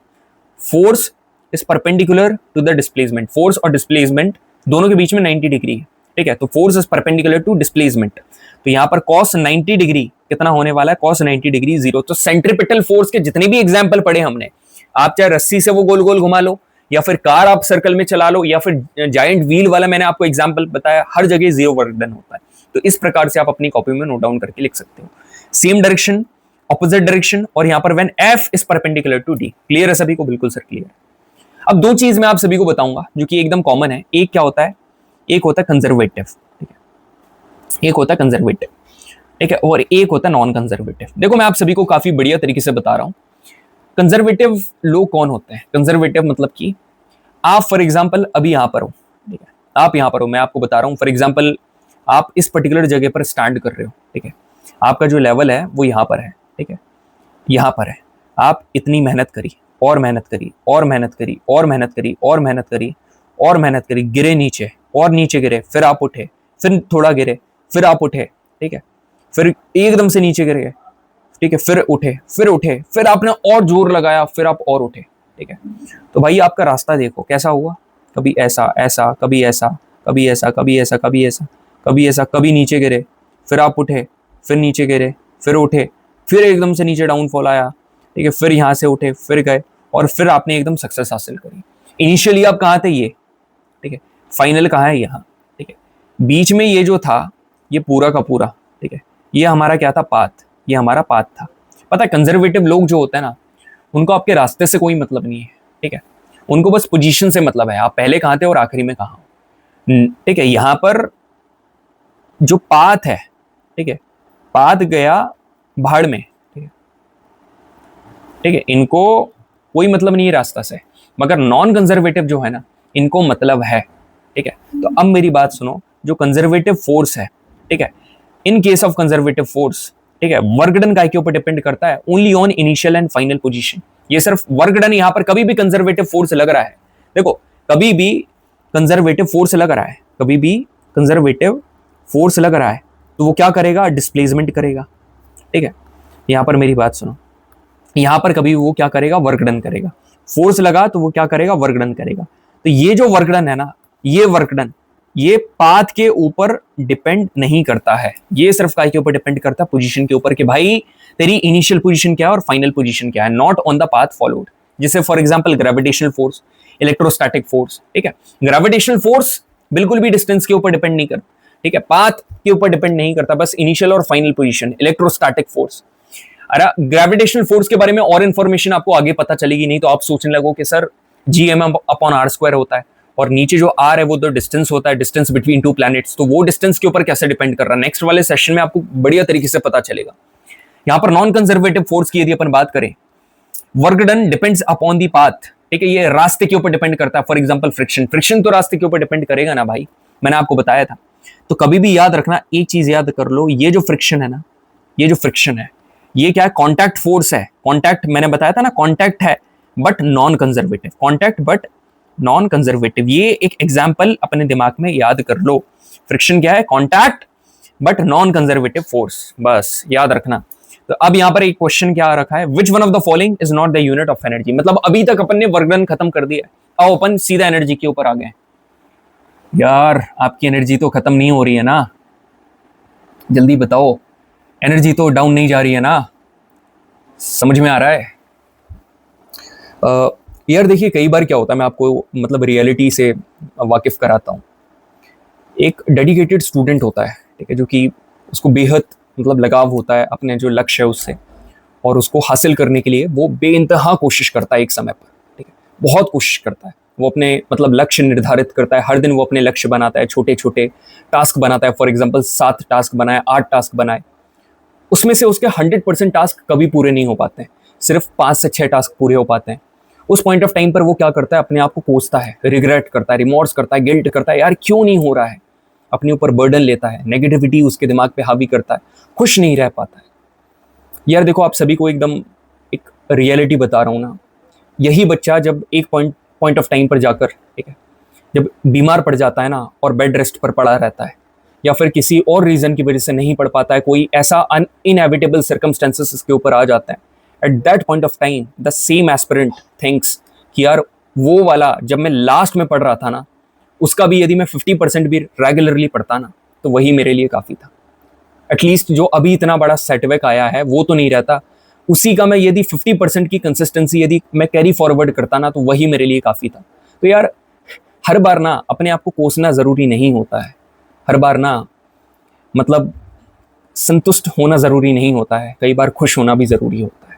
force is perpendicular to the displacement, force और डिस्प्लेसमेंट दोनों के बीच में 90 डिग्री है, ठीक है, तो force is perpendicular to displacement, तो यहां पर cos 90 डिग्री कितना होने वाला है, cos 90 डिग्री 0। तो सेंट्रीपिटल फोर्स के जितने भी एग्जांपल पढ़े हमने, आप चाहे रस्सी से वो गोल गोल घुमा लो, या फिर कार आप सर्कल में चला लो, या फिर जायंट व्हील वाला मैंने आपको एग्जांपल बताया, हर जगह 0 वर्क डन होता है। तो इस प्रकार से आप अपनी कॉपी में नोट डाउन करके लिख सकते हो, सेम डायरेक्शन, ऑपोजिट डायरेक्शन, और यहां पर when F is perpendicular to D। Clear है सभी को, बिल्कुल सर क्लियर। अब दो चीज मैं आप सभी को बताऊंगा जो कि एकदम कॉमन है, एक क्या होता है, एक होता है कंजर्वेटिव, ठीक है, एक होता है कंजर्वेटिव, ठीक है, और एक होता है नॉन कंजर्वेटिव। देखो मैं आप सभी को काफी बढ़िया तरीके से बता रहा हूं। कंजर्वेटिव लोग कौन होते हैं, कंजर्वेटिव मतलब कि आप फॉर एग्जांपल अभी यहां पर हो, ठीक है, आप यहां पर हो, मैं आपको बता रहा हूं, फॉर एग्जांपल आप इस पर्टिकुलर जगह पर स्टैंड कर रहे हो, ठीक है, आपका जो लेवल है वो यहां पर है, ठीक है, यहां पर है, आप इतनी मेहनत करी और मेहनत करी और मेहनत करी और मेहनत करी और मेहनत करी और मेहनत करी, गिरे नीचे और नीचे गिरे, फिर आप उठे, फिर थोड़ा गिरे, फिर आप उठे, ठीक है, फिर एकदम से नीचे गिर गए, ठीक है, फिर उठे, फिर उठे, फिर आपने और जोर लगाया, फिर आप और उठे, ठीक है। तो भाई आपका रास्ता देखो कैसा हुआ, कभी ऐसा ऐसा, कभी ऐसा, कभी ऐसा, कभी ऐसा, कभी ऐसा, कभी ऐसा, कभी नीचे गिरे, फिर आप उठे, फिर नीचे गिरे, फिर उठे, फिर एकदम से नीचे डाउनफॉल आया, ठीक है, फिर यहाँ से उठे, फिर गए, और फिर आपने एकदम सक्सेस हासिल करी। इनिशियली आप कहाँ थे, ये, ठीक है, फाइनल कहाँ है, यहाँ, ठीक है, बीच में ये जो था ये पूरा का पूरा, ठीक है, ये हमारा क्या था, पाथ, ये हमारा पाथ था। पता है कंजर्वेटिव लोग जो होते हैं ना, उनको आपके रास्ते से कोई मतलब नहीं है, ठीक है, उनको बस पोजीशन से मतलब है, आप पहले कहाँ थे और आखिरी में कहाँ हो, ठीक है। यहाँ पर जो पाथ है, ठीक है, पाथ गया भाड़ में, ठीक है, ठीक है, इनको कोई मतलब नहीं है रास्ता से, मगर नॉन कंजर्वेटिव जो है ना, इनको मतलब है, ठीक है। तो अब मेरी बात सुनो, जो कंजर्वेटिव फोर्स है, ठीक है, in case of conservative force, ठीक है, वर्क डन काय के ऊपर डिपेंड करता है, only on initial and final position. ये सिर्फ वर्क डन, यहां पर कभी भी कंजर्वेटिव फोर्स लग रहा है, देखो कभी भी कंजर्वेटिव फोर्स लग रहा है, कभी भी कंजर्वेटिव फोर्स लग रहा है, तो वो क्या करेगा, डिस्प्लेसमेंट करेगा, ठीक है। यहां पर मेरी बात सुनो, यहां पर कभी वो क्या करेगा, वर्क डन करेगा, फोर्स लगा तो वो क्या करेगा, वर्क डन करेगा। तो ये जो वर्क डन है ना, ये वर्क डन, ये पाथ के ऊपर डिपेंड नहीं करता है, ये सिर्फ काय के ऊपर डिपेंड करता है, पोजीशन के ऊपर, कि भाई तेरी इनिशियल पोजीशन क्या है और फाइनल पोजीशन क्या है, not on the path followed. जैसे for example gravitational force, electrostatic force, ठीक है, ग्रेविटेशनल फोर्स बिल्कुल भी डिस्टेंस के ऊपर डिपेंड नहीं करता, ठीक है, पाथ के ऊपर डिपेंड नहीं करता, बस इनिशियल और फाइनल पोजीशन। इलेक्ट्रोस्टैटिक फोर्स, अरे ग्रेविटेशनल फोर्स के बारे में और इंफॉर्मेशन आपको आगे पता चलेगी, नहीं तो आप सोचने लगो कि सर GM अपॉन R² होता है, और नीचे जो आर है वो तो डिस्टेंस होता है, डिस्टेंस बिटवीन टू प्लैनेट्स। तो वो डिस्टेंस के ऊपर कैसे डिपेंड कर रहा है, नेक्स्ट वाले सेशन में आपको बढ़िया तरीके से पता चलेगा। यहां पर नॉन कंजर्वेटिव फोर्स की यदि अपन बात करें, work done depends upon the path, ठीक है, ये रास्ते के ऊपर डिपेंड करता है। फॉर एग्जांपल फ्रिक्शन, फ्रिक्शन तो रास्ते के ऊपर डिपेंड करेगा ना भाई, मैंने आपको बताया था। तो कभी भी याद रखना, एक चीज याद कर लो, ये जो फ्रिक्शन है ना, ये जो फ्रिक्शन है, ये क्या है, कॉन्टैक्ट फोर्स है। कॉन्टैक्ट मैंने बताया था ना, कॉन्टैक्ट है but non conservative, contact but non conservative, ये एक एग्जाम्पल अपने दिमाग में याद कर लो। फ्रिक्शन क्या है, contact but non conservative force, बस याद रखना। तो अब यहां पर एक क्वेश्चन क्या आ रखा है, विच one of the following is not the unit of energy. मतलब अभी तक अपन ने वर्क डन खत्म कर दिया है, अब अपन सीधा एनर्जी के ऊपर आ गए। यार आपकी एनर्जी तो खत्म नहीं हो रही है ना, जल्दी बताओ, एनर्जी तो डाउन नहीं जा रही है ना, समझ में आ रहा है? यार देखिए कई बार क्या होता है, मैं आपको मतलब रियलिटी से वाकिफ कराता हूँ। एक डेडिकेटेड स्टूडेंट होता है, ठीक है, जो कि उसको बेहद मतलब लगाव होता है अपने जो लक्ष्य है उससे, और उसको हासिल करने के लिए वो बेइंतहा कोशिश करता है एक समय पर, ठीक है, बहुत कोशिश करता है। वो अपने मतलब लक्ष्य निर्धारित करता है, हर दिन वो अपने लक्ष्य बनाता है, छोटे छोटे टास्क बनाता है। फॉर एग्जाम्पल 7 टास्क बनाए, 8 टास्क बनाए, उसमें से उसके 100% टास्क कभी पूरे नहीं हो पाते हैं, सिर्फ 5 से 6 टास्क पूरे हो पाते हैं। उस पॉइंट ऑफ टाइम पर वो क्या करता है, अपने आप को कोसता है, रिग्रेट करता है, रिमोर्स करता है, गिल्ट करता है, यार क्यों नहीं हो रहा है, अपने ऊपर बर्डन लेता है, नेगेटिविटी उसके दिमाग पे हावी करता है, खुश नहीं रह पाता है। यार देखो आप सभी को एकदम एक रियलिटी बता रहा हूँ ना, यही बच्चा जब एक पॉइंट ऑफ टाइम पर जाकर, ठीक है, जब बीमार पड़ जाता है ना और बेड रेस्ट पर पड़ा रहता है, या फिर किसी और रीजन की वजह से नहीं पढ़ पाता है, कोई ऐसा इनएविटेबल सर्कमस्टेंसेस इसके ऊपर आ जाता है, at that point of time the same aspirant thinks कि यार वो वाला जब मैं लास्ट में पढ़ रहा था ना, उसका भी यदि मैं 50% भी रेगुलरली पढ़ता ना, तो वही मेरे लिए काफ़ी था। एटलीस्ट जो अभी इतना बड़ा सेटबैक आया है वो तो नहीं रहता, उसी का मैं यदि 50% की कंसिस्टेंसी यदि मैं कैरी फॉरवर्ड करता ना, तो वही मेरे लिए काफ़ी था। तो यार हर बार ना अपने आप को कोसना ज़रूरी नहीं होता है, हर बार ना मतलब संतुष्ट होना ज़रूरी नहीं होता है, कई बार खुश होना भी ज़रूरी होता है।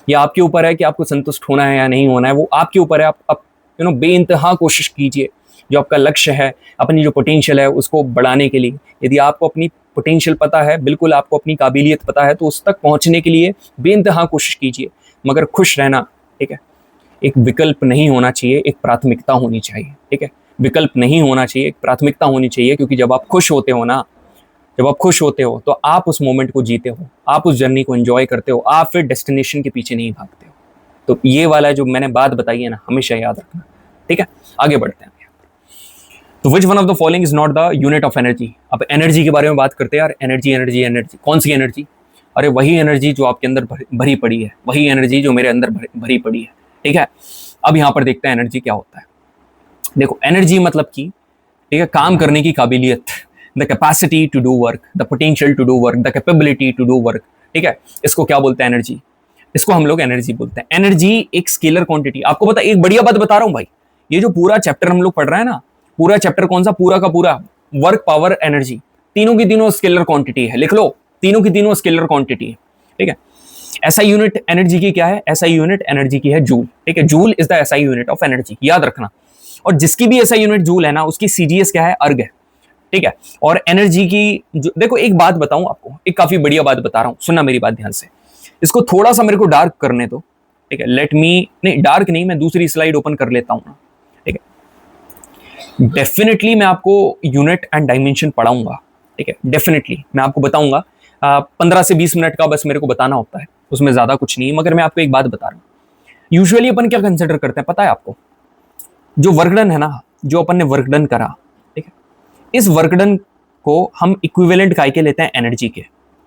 ये आपके ऊपर है कि आपको संतुष्ट होना है या नहीं होना है, वो आपके ऊपर है। आप बेइंतहा कोशिश कीजिए, जो आपका लक्ष्य है, अपनी जो पोटेंशियल है उसको बढ़ाने के लिए। यदि आपको अपनी पोटेंशियल पता है, बिल्कुल आपको अपनी काबिलियत पता है, तो उस तक पहुंचने के लिए बेइंतहा कोशिश कीजिए, मगर खुश रहना, ठीक है, एक विकल्प नहीं होना चाहिए, एक प्राथमिकता होनी चाहिए, ठीक है, विकल्प नहीं होना चाहिए, एक प्राथमिकता होनी चाहिए। क्योंकि जब आप खुश होते हो ना, जब आप खुश होते हो तो आप उस मोमेंट को जीते हो, आप उस जर्नी को एंजॉय करते हो, आप फिर डेस्टिनेशन के पीछे नहीं भागते हो। तो ये वाला जो मैंने बात बताई है ना, हमेशा याद रखना, ठीक है। आगे बढ़ते हैं। तो विच one of the following is not the unit of energy. अब एनर्जी के बारे में बात करते हैं यार, एनर्जी एनर्जी एनर्जी, कौन सी एनर्जी? अरे वही एनर्जी जो आपके अंदर भरी पड़ी है, वही एनर्जी जो मेरे अंदर भरी पड़ी है, ठीक है। अब यहाँ पर देखते हैं एनर्जी क्या होता है। देखो एनर्जी मतलब कि, ठीक है, काम करने की काबिलियत, the capacity to do work, the potential to do work, the capability to do work, ठीक है, इसको क्या बोलते हैं, एनर्जी। इसको हम लोग एनर्जी बोलते हैं। एनर्जी एक स्केलर क्वांटिटी। आपको पता, एक बढ़िया बात बता रहा हूं भाई, ये जो पूरा चैप्टर हम लोग पढ़ रहे हैं ना, पूरा चैप्टर कौन सा, पूरा का पूरा वर्क, पावर, एनर्जी, तीनों की तीनों स्केलर क्वांटिटी है। लिख लो, तीनों की तीनों स्केलर क्वांटिटी है, ठीक है। एसआई यूनिट एनर्जी की क्या है? एसआई यूनिट एनर्जी की है जूल, ठीक है। Joule is the SI unit of energy, याद रखना। और जिसकी भी एसआई यूनिट जूल है ना, उसकी सीजीएस क्या है? अर्ग है, ठीक है। और एनर्जी की देखो एक बात बताऊं आपको, एक काफी बढ़िया बात बता रहा हूं, सुनना मेरी बात ध्यान से। इसको थोड़ा सा मेरे को डार्क करने दो, ठीक है। लेट मी, नहीं डार्क नहीं, मैं दूसरी स्लाइड ओपन कर लेता हूं ना, ठीक है। डेफिनेटली मैं आपको यूनिट एंड डायमेंशन पढ़ाऊंगा, ठीक है। डेफिनेटली मैं आपको बताऊंगा, 15 से 20 मिनट का बस मेरे को बताना होता है, उसमें ज्यादा कुछ नहीं। मगर मैं आपको एक बात बता रहा हूं, यूजुअली अपन क्या कंसिडर करते हैं पता है आपको? जो वर्क डन है ना, जो अपन ने वर्क डन करा, ठीक है, इस वर्क डन को हम इक्विवेलेंट काय के लेते हैं? एनर्जी के,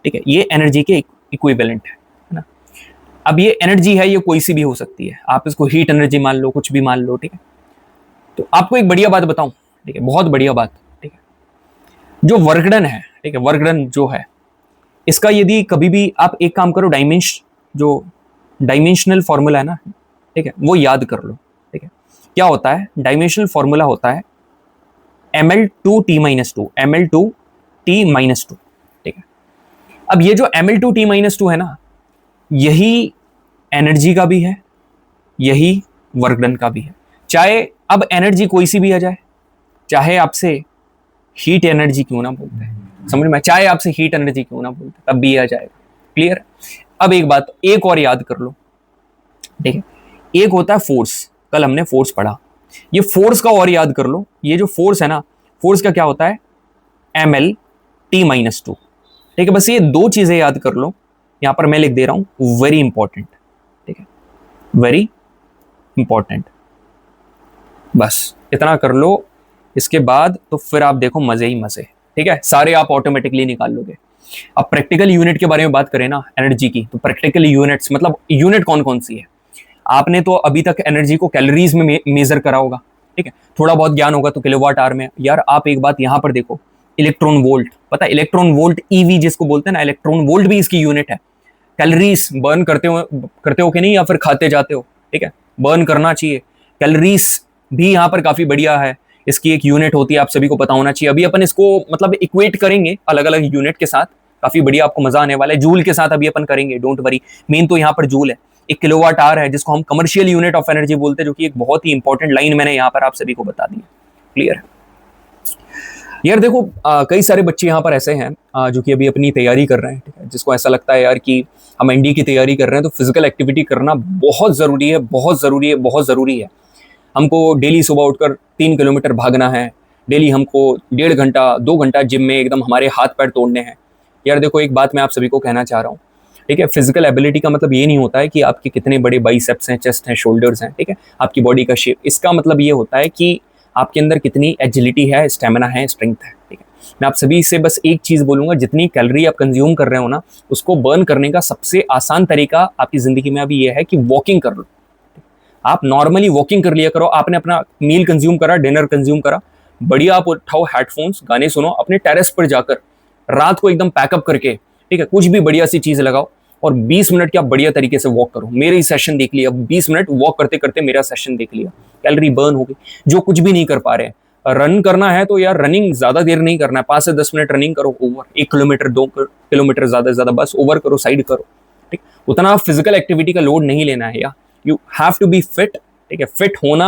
ठीक है। ये एनर्जी के इक्विवेलेंट है ना। अब ये एनर्जी है, ये कोई सी भी हो सकती है, आप इसको हीट एनर्जी मान लो, कुछ भी मान लो, ठीक है। तो आपको एक बढ़िया बात बताऊं, ठीक है, बहुत बढ़िया बात, ठीक है। जो वर्क डन है, ठीक है, वर्क डन जो है, इसका यदि कभी भी आप एक काम करो, जो डायमेंशनल फॉर्मूला है ना, ठीक है, वो याद कर लो, ठीक है। क्या होता है? डायमेंशनल फॉर्मूला होता है ml2t-2, ml2t-2, ठीक है। अब ये जो ml2t-2 है ना, यही एनर्जी का भी है, यही वर्क डन का भी है। चाहे अब एनर्जी कोई सी भी आ जाए, चाहे आपसे हीट एनर्जी क्यों ना बोलते हैं, समझ में, चाहे आपसे हीट एनर्जी क्यों ना बोलते, तब भी आ जाएगा। क्लियर। अब एक बात एक और याद कर लो, ठीक है, एक होता है फोर्स, कल हमने फोर्स पढ़ा, ये फोर्स का और याद कर लो, ये जो फोर्स है ना, फोर्स का क्या होता है, ml(T-2), ठीक है, बस ये दो चीजें याद कर लो, यहां पर मैं लिख दे रहा हूं, वेरी इंपॉर्टेंट, ठीक है, वेरी इंपॉर्टेंट, बस इतना कर लो, इसके बाद तो फिर आप देखो मजे ही मजे, ठीक है, सारे आप ऑटोमेटिकली निकाल लोगे। अब प्रैक्टिकल यूनिट के बारे में बात करें ना एनर्जी की, तो प्रैक्टिकल यूनिट्स मतलब यूनिट कौन कौन सी है, आपने तो अभी तक एनर्जी को कैलोरीज में मेजर करा होगा, ठीक है, थोड़ा बहुत ज्ञान होगा तो किलोवाट आवर में। यार आप एक बात यहां पर देखो, इलेक्ट्रॉन वोल्ट, पता है इलेक्ट्रॉन वोल्ट, ईवी जिसको बोलते हैं ना, इलेक्ट्रॉन वोल्ट भी इसकी यूनिट है। कैलोरीज बर्न करते हो कि नहीं, या फिर खाते जाते हो, ठीक है, बर्न करना चाहिए। कैलोरीज भी यहाँ पर काफी बढ़िया है, इसकी एक यूनिट होती है, आप सभी को पता होना चाहिए। अभी अपन इसको मतलब इक्वेट करेंगे अलग अलग यूनिट के साथ, काफी बढ़िया, आपको मजा आने वाला है। जूल के साथ अभी अपन करेंगे, डोंट वरी, मेन तो यहाँ पर जूल है। एक किलोवाट आवर है जिसको हम कमर्शियल यूनिट ऑफ एनर्जी बोलते हैं, जो कि एक बहुत ही इंपॉर्टेंट लाइन मैंने यहाँ पर आप सभी को बता दी। क्लियर है। यार देखो कई सारे बच्चे यहाँ पर ऐसे हैं जो कि अभी अपनी तैयारी कर रहे हैं, ठीक है, जिसको ऐसा लगता है यार कि हम एनडी की तैयारी कर रहे हैं तो फिजिकल एक्टिविटी करना बहुत जरूरी है, बहुत जरूरी है, बहुत जरूरी है। हमको डेली सुबह उठकर 3 किलोमीटर भागना है, डेली हमको 1.5 घंटा 2 घंटा जिम में एकदम हमारे हाथ पैर तोड़ने हैं। यार देखो एक बात मैं आप सभी को कहना चाह रहा हूँ, ठीक है, फिजिकल एबिलिटी का मतलब ये नहीं होता है कि आपके कितने बड़े बाइसेप्स हैं, चेस्ट हैं, शोल्डर्स हैं, ठीक है, आपकी बॉडी का शेप, इसका मतलब ये होता है कि आपके अंदर कितनी एजिलिटी है, स्टेमिना है, स्ट्रेंथ है, ठीक है। मैं आप सभी से बस एक चीज बोलूंगा, जितनी कैलोरी आप कंज्यूम कर रहे हो ना, उसको बर्न करने का सबसे आसान तरीका आपकी जिंदगी में अभी ये है कि वॉकिंग कर लो। आप नॉर्मली वॉकिंग कर लिया करो, आपने अपना मील कंज्यूम करा, डिनर कंज्यूम करा, बढ़िया आप उठाओ हेडफोन्स, गाने सुनो, अपने टेरेस पर जाकर रात को एकदम पैकअप करके, ठीक है, कुछ भी बढ़िया सी चीज लगाओ और 20 मिनट की आप बढ़िया तरीके से वॉक करो। मेरे ही सेशन देख लिया, 20 मिनट वॉक करते करते मेरा सेशन देख लिया, कैलोरी बर्न हो गई। जो कुछ भी नहीं कर पा रहे, रन करना है तो यार रनिंग ज्यादा देर नहीं करना है, 5 से 10 मिनट रनिंग करो, ओवर 1 किलोमीटर 2 किलोमीटर ज्यादा से ज्यादा बस ओवर करो, साइड करो, ठीक, उतना फिजिकल एक्टिविटी का लोड नहीं लेना है। यार you have to be fit, ठीक है, फिट होना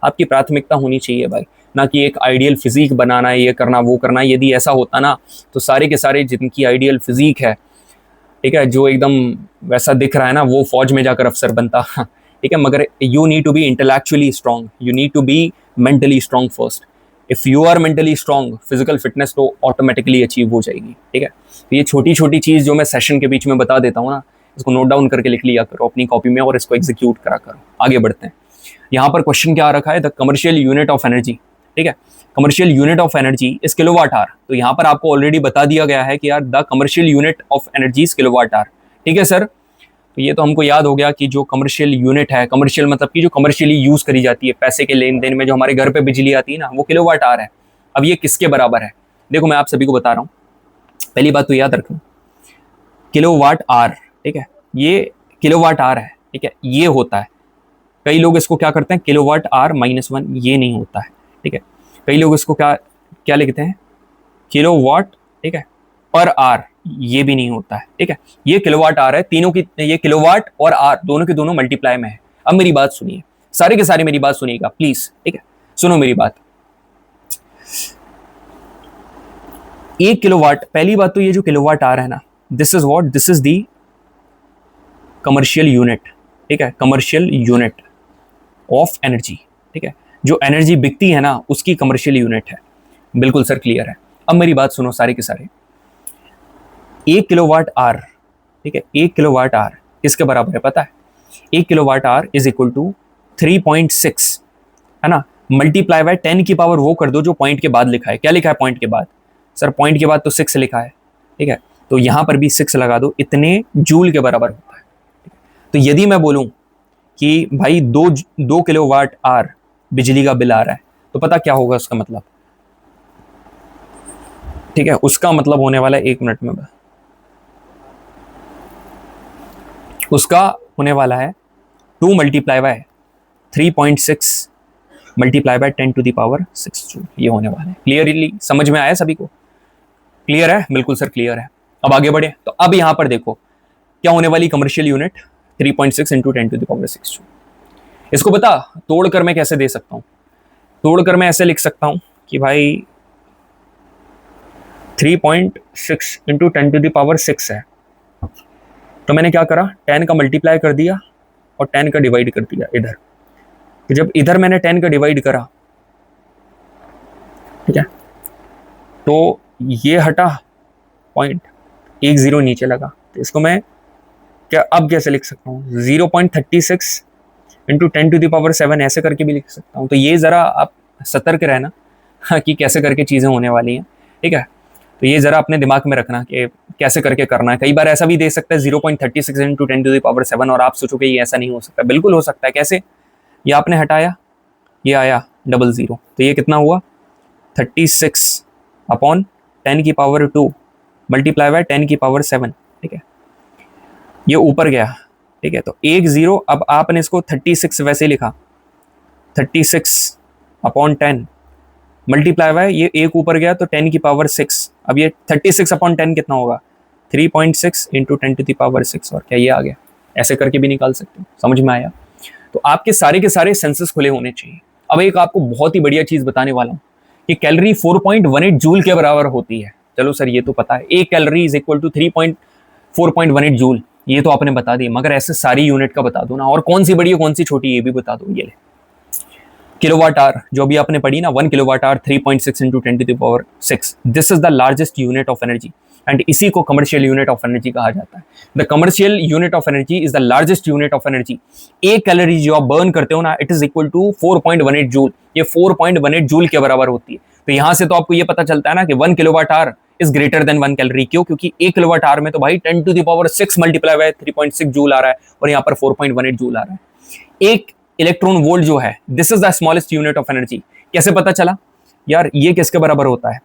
आपकी प्राथमिकता होनी चाहिए भाई, ना कि एक आइडियल फिजिक बनाना है, ये करना वो करना। यदि ऐसा होता ना तो सारे के सारे जिनकी आइडियल फिजिक है, ठीक है, जो एकदम वैसा दिख रहा है ना, वो फौज में जाकर अफसर बनता, ठीक है। मगर you need to be intellectually strong, you need to be mentally strong first. If you are mentally strong, physical fitness तो ऑटोमेटिकली अचीव हो जाएगी, ठीक है। तो ये छोटी छोटी चीज जो मैं सेशन के बीच में बता देता हूँ ना, इसको नोट डाउन करके लिख लिया करो अपनी कॉपी में और इसको एग्जीक्यूट करा करो। आगे बढ़ते हैं, यहाँ पर क्वेश्चन क्या आ रखा है, the commercial unit of energy, ठीक है, commercial unit of energy is kilowatt hour. तो यहाँ पर आपको ऑलरेडी बता दिया गया है कि यार the commercial unit of energy is kilowatt hour, ठीक है सर। तो ये तो हमको याद हो गया कि जो कमर्शियल यूनिट है, कमर्शियल मतलब कि जो कमर्शियली यूज करी जाती है, पैसे के लेन देन में जो हमारे घर पे बिजली आती है ना, वो किलोवाट आवर है। अब ये किसके बराबर है, देखो मैं आप सभी को बता रहा हूँ, पहली बात तो याद रखना, किलोवाट आवर, ठीक है, ये किलोवाट आवर है, ठीक है, ये होता है। कई लोग इसको क्या करते हैं, किलोवाट आवर -1, ये नहीं होता है, ठीक है। कई लोग इसको क्या क्या लिखते हैं, किलोवाट, ठीक है, पर आवर, ये भी नहीं होता है, ठीक है। ये किलोवाट आवर है, तीनों की, ये किलोवाट और आवर दोनों के दोनों मल्टीप्लाई में है। अब मेरी बात सुनिए, सारे के सारे मेरी बात सुनिएगा प्लीज, ठीक है, सुनो मेरी बात। 1 किलोवाट, पहली बात तो ये जो किलोवाट आवर है ना, this is what, this is the commercial unit, ठीक है, कमर्शियल यूनिट ऑफ एनर्जी, ठीक है, जो एनर्जी बिकती है ना उसकी कमर्शियल यूनिट है। बिल्कुल सर, क्लियर है। अब मेरी बात सुनो सारे के सारे, 1 किलोवाट आवर, ठीक है, 1 किलोवाट आवर किसके बराबर है पता है, 1 kilowatt hour is equal to 3.6, है ना, मल्टीप्लाई बाय 10 की पावर वो कर दो जो पॉइंट के बाद लिखा है। क्या लिखा है पॉइंट के बाद, सर पॉइंट के बाद तो 6 लिखा है, ठीक है, तो यहां पर भी 6 लगा दो, इतने जूल के बराबर होता है। तो यदि मैं बोलूं कि भाई 2 किलोवाट आवर बिजली का बिल आ रहा है, तो पता क्या होगा उसका मतलब, ठीक है, उसका मतलब होने वाला है, 1 मिनट में उसका होने वाला है 2 multiply by 3.6 multiply by 10 to the power 6 joule, ये होने वाला है। क्लियरली समझ में आया सभी को, क्लियर है, बिल्कुल सर क्लियर है। अब आगे बढ़े, तो अब यहां पर देखो क्या होने वाली commercial unit 3.6 into 10 to the power 6 joule. इसको बता तोड़ कर मैं कैसे दे सकता हूं, तोड़कर मैं ऐसे लिख सकता हूं कि भाई 3.6 इंटू 10⁶ है। तो मैंने क्या करा, 10 का मल्टीप्लाई कर दिया और 10 का डिवाइड कर दिया इधर। तो जब इधर मैंने 10 का डिवाइड करा, ठीक है, तो ये हटा पॉइंट, एक जीरो नीचे लगा। तो इसको मैं क्या अब कैसे लिख सकता हूँ, 0.36 इंटू 10⁻7 ऐसे करके भी लिख सकता हूँ। तो ये ज़रा आप सतर्क रहना कि कैसे करके चीज़ें होने वाली हैं, ठीक है। तो ये ज़रा अपने दिमाग में रखना कि कैसे करके करना है। कई बार ऐसा भी दे सकता है 0.36 इंटू 10⁻7 और आप सोचोगे ये ऐसा नहीं हो सकता। बिल्कुल हो सकता है। कैसे? ये आपने हटाया, ये आया 00, तो ये कितना हुआ 36 अपॉन 10⁻2 मल्टीप्लाई बाय 10⁻7, ठीक है। ये ऊपर गया, ठीक है, तो 10। अब आपने इसको 36 वैसे लिखा, 36 अपॉन 10 मल्टीप्लाई बाय, ये एक ऊपर गया तो 10⁻6। अब ये 36 अपॉन 10 कितना होगा, 3.6 इंटू 10⁻6, और क्या ये आ गया। ऐसे करके भी निकाल सकते हो। समझ में आया? तो आपके सारे के सारे सेंसेस खुले होने चाहिए। अब एक आपको बहुत ही बढ़िया चीज बताने वाला हूँ कि कैलोरी 4.18 जूल के बराबर होती है। चलो सर ये तो पता है, एक calorie is equal to 4.18 joule, ये तो आपने बता दिया, मगर ऐसे सारी यूनिट का बता दो ना, और कौन सी बड़ी है कौन सी छोटी ये भी बता दो। ये ले किलोवाट आवर, जो भी आपने पढ़ी ना, 1 kilowatt hour 3.6 into 10⁶, this is the largest unit of energy, and इसी को कमर्शियल यूनिट ऑफ एनर्जी कहा जाता है। The commercial unit of energy is the largest unit of energy. एक कैलोरी जो आप बर्न करते हो ना, it is equal to 4.18 joule. ये 4.18 जूल के बराबर होती है। तो यहां से तो आपको ये पता चलता है ना कि 1 kilowatt hour is greater than 1 calorie. क्यों? क्योंकि 1 किलोवाट आवर में तो भाई 10⁶ मल्टीप्लाई बाय 3.6 जूल आ रहा है, और यहाँ पर 4.18 जूल आ रहा है। एक इलेक्ट्रॉन वोल्ट जो है, this is the smallest unit of energy. कैसे पता चला यार? ये किसके बराबर होता है,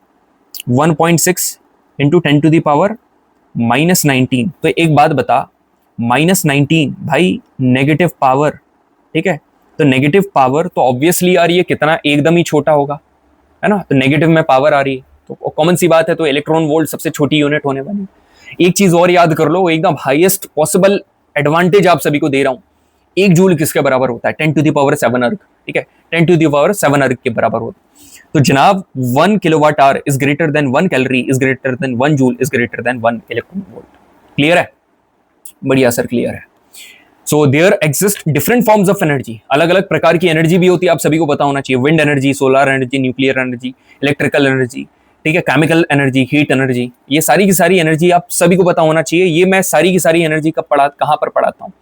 1.6 इंटू 10⁻19। तो एक बात बता, -19 भाई नेगेटिव पावर, ठीक है। तो नेगेटिव पावर तो ऑब्वियसली यार ये कितना एकदम ही छोटा होगा, है ना। तो नेगेटिव में पावर आ रही है, तो कॉमन सी बात है, तो इलेक्ट्रॉन वोल्ट सबसे छोटी यूनिट होने वाली है। एक चीज और याद कर लो, एकदम हाईएस्ट पॉसिबल एडवांटेज आप सभी को दे रहा हूं। 1 जूल किसके बराबर होता है, 10⁻7 अर्ग, ठीक है, 10⁻7 अर्ग के बराबर होता है। तो जनाब 1 kilowatt hour is greater than 1 calorie is greater than 1 joule is greater than 1 electron volt. Clear है? बढ़िया सर, क्लियर है। So there exist different forms of energy. अलग अलग प्रकार की एनर्जी भी होती है, आप सभी को पता होना चाहिए। Wind energy, solar energy, nuclear energy, electrical energy, ठीक है, केमिकल एनर्जी, हीट एनर्जी, ये सारी की सारी एनर्जी आप सभी को पता होना चाहिए। ये मैं सारी की सारी एनर्जी कहाँ पर पढ़ाता हूँ?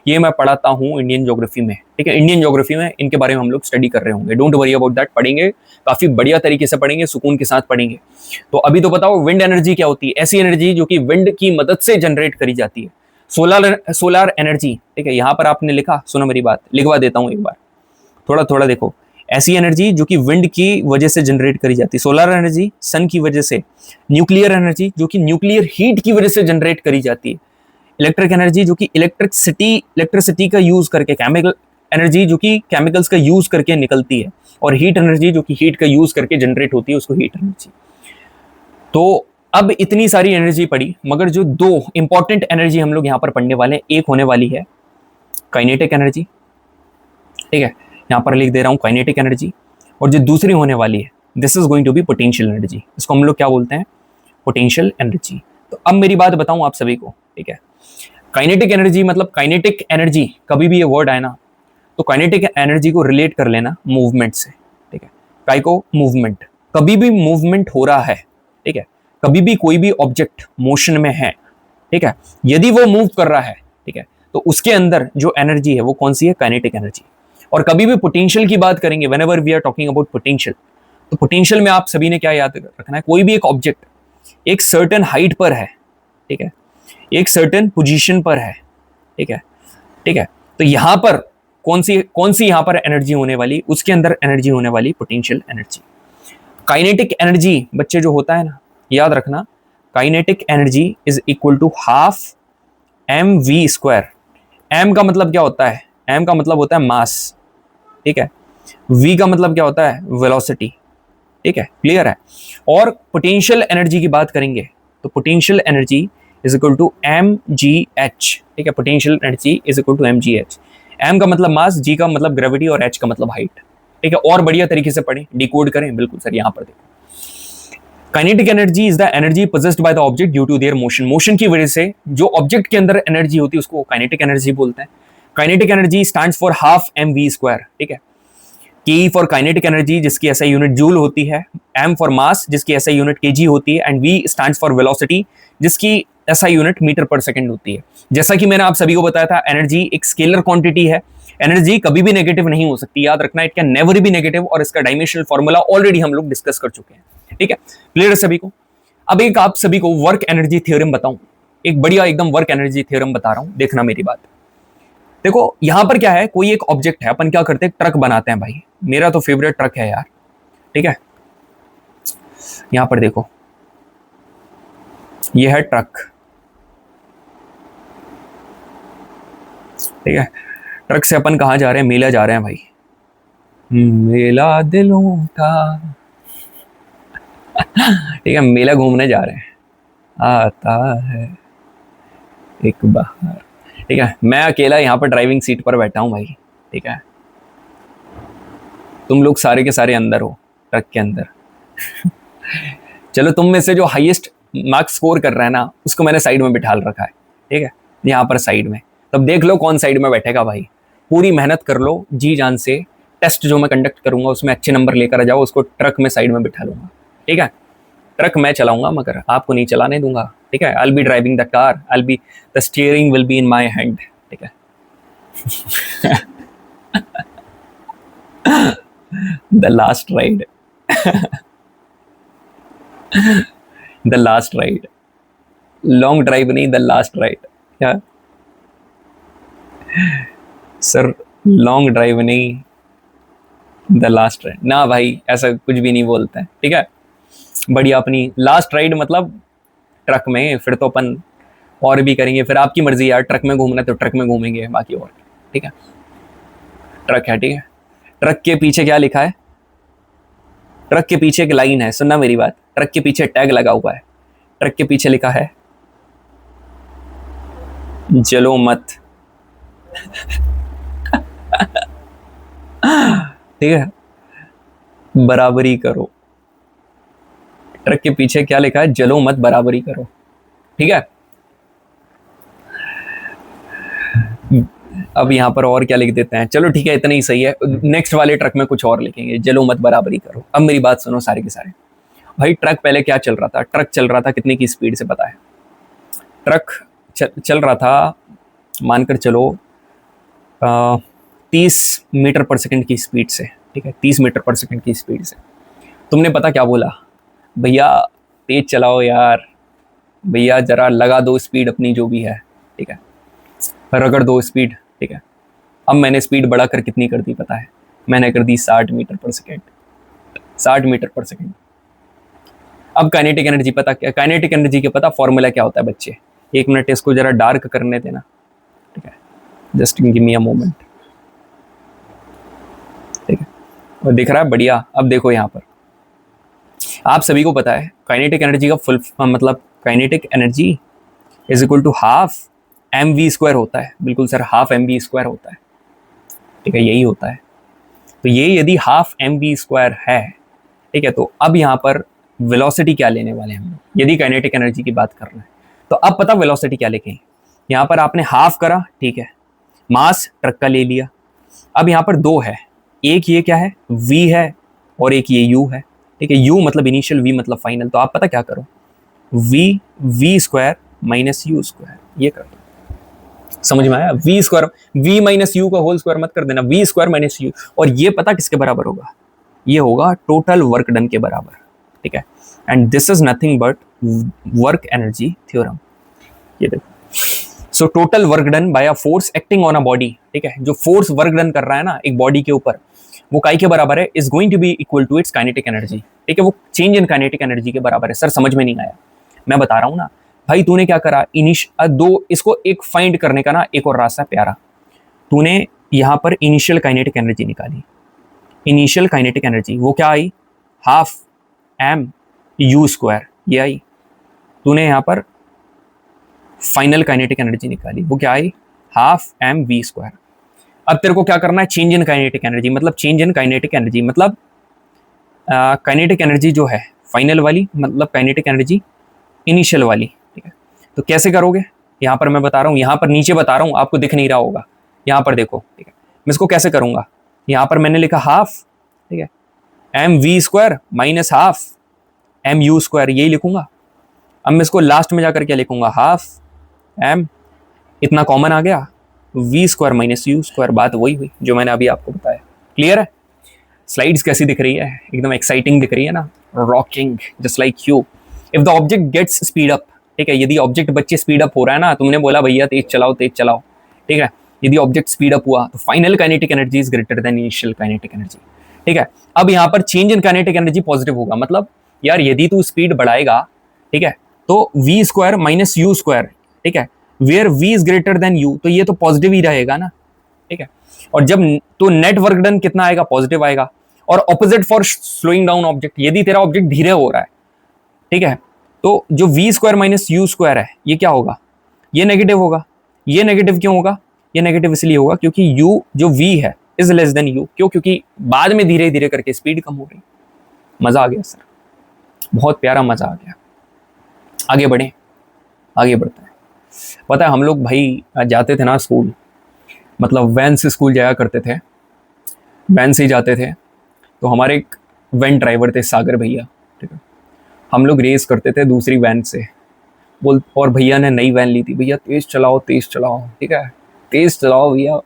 ये मैं पढ़ाता हूँ इंडियन ज्योग्राफी में, ठीक है। इंडियन ज्योग्राफी में इनके बारे में हम लोग स्टडी कर रहे होंगे। डोंट वरी अबाउट दैट, पढ़ेंगे, काफी बढ़िया तरीके से पढ़ेंगे, सुकून के साथ पढ़ेंगे। तो अभी तो बताओ विंड एनर्जी क्या होती है? ऐसी एनर्जी जो कि विंड की मदद से जनरेट करी जाती है। सोलर एनर्जी, ठीक है, यहाँ पर आपने लिखा, सुनो मेरी बात, लिखवा देता हूँ एक बार, थोड़ा थोड़ा देखो। ऐसी एनर्जी जो कि विंड की वजह से जनरेट करी जाती है, सोलर एनर्जी सन की वजह से, न्यूक्लियर एनर्जी जो कि न्यूक्लियर हीट की वजह से जनरेट करी जाती है, इलेक्ट्रिक एनर्जी जो कि इलेक्ट्रिसिटी का यूज करके, केमिकल एनर्जी जो कि केमिकल्स का यूज करके निकलती है, और हीट एनर्जी जो कि हीट का यूज करके जनरेट होती है, उसको हीट एनर्जी। तो अब इतनी सारी एनर्जी पड़ी, मगर जो दो इंपॉर्टेंट एनर्जी हम लोग यहाँ पर पढ़ने वाले हैं, एक होने वाली है काइनेटिक एनर्जी, ठीक है, यहाँ पर लिख दे रहा हूँ काइनेटिक एनर्जी, और जो दूसरी होने वाली है, this is going to be potential energy. इसको हम लोग क्या बोलते हैं? Potential energy. तो अब मेरी बात बताऊं आप सभी को, ठीक है। काइनेटिक एनर्जी मतलब, काइनेटिक एनर्जी कभी भी ये वर्ड आए ना, तो काइनेटिक एनर्जी को रिलेट कर लेना मूवमेंट से, ठीक है। काय को? मूवमेंट। कभी भी मूवमेंट हो रहा है, ठीक है, कभी भी कोई भी ऑब्जेक्ट मोशन में है, ठीक है, यदि वो मूव कर रहा है, ठीक है, तो उसके अंदर जो एनर्जी है वो कौन सी है? Kinetic energy. और कभी भी पोटेंशियल की बात करेंगे, whenever we are talking about potential, तो पोटेंशियल में आप सभी ने क्या याद रखना है? कोई भी एक ऑब्जेक्ट एक सर्टेन हाइट पर है, ठीक है, एक सर्टेन पोजीशन पर है, ठीक है, ठीक है, तो यहां पर कौन सी यहां पर एनर्जी होने वाली? उसके अंदर एनर्जी होने वाली पोटेंशियल एनर्जी। काइनेटिक एनर्जी बच्चे जो होता है ना, याद रखना, kinetic energy is equal to half mv²। m का मतलब क्या होता है? m का मतलब होता है मास, ठीक है, v का मतलब क्या होता है? वेलोसिटी, ठीक है, क्लियर है। और पोटेंशियल एनर्जी की बात करेंगे तो potential energy is equal to mgh, ठीक है, potential energy is equal to mgh। m का मतलब मास, g का मतलब ग्रेविटी, और h का मतलब हाइट। ठीक है, और बढ़िया तरीके से पढ़ें, डिकोड करें। बिल्कुल सर, यहां पर देखो, kinetic energy is the energy possessed by the object due to their motion. Motion की वजह से जो ऑब्जेक्ट के अंदर एनर्जी होती है उसको काइनेटिक एनर्जी बोलते हैं। Kinetic energy stands for half M V square, ठीक है। की फॉर काइनेटिक एनर्जी जिसकी ऐसा यूनिट जूल होती है, एम फॉर मास जिसकी ऐसा यूनिट केजी होती है, and V stands for velocity जिसकी ऐसा यूनिट मीटर पर सेकंड होती है। जैसा कि मैंने आप सभी को बताया था, एनर्जी एक स्केलर क्वांटिटी है। एनर्जी कभी भी नेगेटिव नहीं हो सकती, याद रखना, it can never be negative, और इसका डायमेंशनल फॉर्मूला ऑलरेडी हम लोग डिस्कस कर चुके हैं, ठीक है। क्लियर है सभी को? अब एक आप सभी को वर्क एनर्जी थ्योरम बताऊं, एक बढ़िया एकदम वर्क एनर्जी थ्योरम बता रहा हूं, देखना मेरी बात। देखो यहां पर क्या है, कोई एक ऑब्जेक्ट है, अपन क्या करते हैं, ट्रक बनाते हैं भाई। मेरा तो फेवरेट ट्रक है यार, ठीक है। यहां पर देखो, ये है ट्रक, ठीक है। ट्रक से अपन कहां जा रहे हैं, मेला जा रहे हैं भाई, मेला दिलों का ठीक है, मेला घूमने जा रहे हैं, आता है एक बाहर, ठीक है। मैं अकेला यहाँ पर ड्राइविंग सीट पर बैठा हूँ भाई, ठीक है। तुम लोग सारे के सारे अंदर हो, ट्रक के अंदर चलो, तुम में से जो हाईएस्ट मार्क्स स्कोर कर रहा है ना, उसको मैंने साइड में बिठा रखा है, ठीक है, यहाँ पर साइड में। तब देख लो कौन साइड में बैठेगा भाई। पूरी मेहनत कर लो जी जान से, टेस्ट जो मैं कंडक्ट करूंगा उसमें अच्छे नंबर लेकर आ जाओ, उसको ट्रक में साइड में बिठा लूंगा, ठीक है। ट्रक मैं चलाऊंगा मगर आपको नहीं चलाने दूंगा, ठीक है। I'll be driving the car, the steering will be in my hand, ठीक है। The last ride, the last ride, long drive नहीं, the last ride, क्या सर, लॉन्ग ड्राइव नहीं, द लास्ट राइड ना भाई, ऐसा कुछ भी नहीं बोलते हैं, ठीक है। बढ़िया, अपनी लास्ट राइड मतलब ट्रक में, फिर तो अपन और भी करेंगे, फिर आपकी मर्जी यार, ट्रक में घूमना तो ट्रक में घूमेंगे, बाकी और, ठीक है। ट्रक है, ठीक है। ट्रक के पीछे क्या लिखा है, ट्रक के पीछे एक लाइन है, सुनना मेरी बात, ट्रक के पीछे टैग लगा हुआ है, ट्रक के पीछे लिखा है जलो मत ठीक है, बराबरी करो। ट्रक के पीछे क्या लिखा है, जलो मत, बराबरी करो, ठीक है। अब यहां पर और क्या लिख देते हैं, चलो ठीक है, इतना ही सही है। नेक्स्ट वाले ट्रक में कुछ और लिखेंगे, जलो मत, बराबरी करो। अब मेरी बात सुनो सारे के सारे भाई। ट्रक पहले क्या चल रहा था, ट्रक चल रहा था कितने की स्पीड से पता है? ट्रक चल रहा था, मानकर चलो 30 मीटर पर सेकंड की स्पीड से, ठीक है, 30 मीटर पर सेकंड की स्पीड से। तुमने पता क्या बोला, भैया तेज चलाओ यार, भैया जरा लगा दो स्पीड अपनी जो भी है, ठीक है, रगड़ दो स्पीड, ठीक है। अब मैंने स्पीड बढ़ाकर कितनी कर दी पता है? मैंने कर दी 60 मीटर पर सेकंड, 60 मीटर पर सेकंड। अब काइनेटिक एनर्जी पता क्या, काइनेटिक एनर्जी के पता फॉर्मूला क्या होता है बच्चे? एक मिनट इसको जरा डार्क करने देना, ठीक है, just give me a moment, ठीक है। और दिख रहा है बढ़िया। अब देखो यहाँ पर आप सभी को पता है काइनेटिक एनर्जी का फुल मतलब kinetic energy is equal to half M V square होता है। बिल्कुल sir, half M V square होता है, ठीक है, यही होता है। तो ये यदि हाफ एम वी स्क्वायर है, ठीक है, तो अब यहाँ पर वेलोसिटी क्या लेने वाले हैं हम लोग, यदि काइनेटिक एनर्जी की बात कर रहे हैं तो अब पता वेलोसिटी क्या लिखें। यहाँ पर आपने हाफ करा, ठीक है, मास ट्रक का ले लिया। अब यहाँ पर दो है, एक ये क्या है, v है, और एक ये u है, ठीक है। u मतलब इनिशियल, v मतलब फाइनल। तो आप पता क्या करो, v square minus U square, ये कर दो। समझ में आया? v square, v minus you का होल स्क्वायर मत कर देना, v स्क्वायर माइनस यू। और ये पता किसके बराबर होगा? ये होगा टोटल वर्क डन के बराबर, ठीक है। And this is nothing but work energy theorem. ये देखो, so total work done bye a force acting on a body, ठीक है, जो फोर्स वर्क डन कर रहा है ना एक बॉडी के ऊपर, वो काई के बराबर है, is going to be equal to its kinetic energy, ठीक है। वो चेंज इन काइनेटिक एनर्जी के बराबर है। सर समझ में नहीं आया, मैं बता रहा हूँ ना भाई। तूने क्या करा, दो इसको एक फाइंड करने का ना एक और रास्ता प्यारा, तूने यहाँ पर इनिशियल काइनेटिक एनर्जी निकाली। इनिशियल काइनेटिक एनर्जी वो क्या आई, हाफ एम यू स्क्वायर, ये आई। तूने यहाँ पर फाइनल काइनेटिक एनर्जी निकाली, वो क्या आई, हाफ एम वी स्क्वायर। अब तेरे को क्या करना है, चेंज इन काइनेटिक एनर्जी, मतलब चेंज इन काइनेटिक एनर्जी मतलब काइनेटिक एनर्जी जो है फाइनल वाली, मतलब काइनेटिक एनर्जी इनिशियल वाली, ठीक है। तो कैसे करोगे, यहाँ पर मैं बता रहा हूँ, यहाँ पर नीचे बता रहा हूँ, आपको दिख नहीं रहा होगा, यहाँ पर देखो, ठीक है। मैं इसको कैसे करूंगा, यहाँ पर मैंने लिखा हाफ, ठीक है, M V square minus half M U square, यही लिखूंगा। अब मैं इसको लास्ट में जाकर क्या लिखूंगा, हाफ एम, इतना कॉमन आ गया, V square minus U square, बात वही हुई जो मैंने अभी आपको बताया। क्लियर है? स्लाइड्स कैसी दिख रही है, एकदम एक्साइटिंग दिख रही है ना, rocking just like you. If the object gets speed up, ठीक है, यदि ऑब्जेक्ट बच्चे स्पीड अप हो रहा है ना, तुमने बोला भैया तेज चलाओ तेज चलाओ, ठीक है, यदि ऑब्जेक्ट स्पीड अप हुआ तो final kinetic energy is greater then initial kinetic energy, ठीक है। अब यहाँ पर change in kinetic energy positive होगा, मतलब यार यदि तू स्पीड बढ़ाएगा, ठीक है, तो V square minus U square, ठीक है, where V is greater than U, तो ये तो पॉजिटिव ही रहेगा ना, ठीक है। और जब तो नेट वर्क डन कितना आएगा, पॉजिटिव आएगा। और opposite for slowing down object, यदि तेरा ऑब्जेक्ट धीरे हो रहा है, ठीक है, तो जो V square minus U square है ये क्या होगा, ये नेगेटिव होगा। ये नेगेटिव क्यों होगा, ये नेगेटिव इसलिए होगा क्योंकि यू जो वी है इज लेस देन यू, क्यों, क्योंकि बाद में धीरे धीरे करके स्पीड कम हो रही। मजा आ गया सर, बहुत प्यारा मजा आ गया। आगे बढ़े, आगे बढ़ते हैं। पता है हम लोग भाई जाते थे ना स्कूल, मतलब वैन से स्कूल जाया करते थे, वैन से ही जाते थे। तो हमारे एक वैन ड्राइवर थे सागर भैया, ठीक है, हम लोग रेस करते थे दूसरी वैन से, बोल, और भैया ने नई वैन ली थी, भैया तेज चलाओ तेज चलाओ, ठीक है, तेज चलाओ भैया,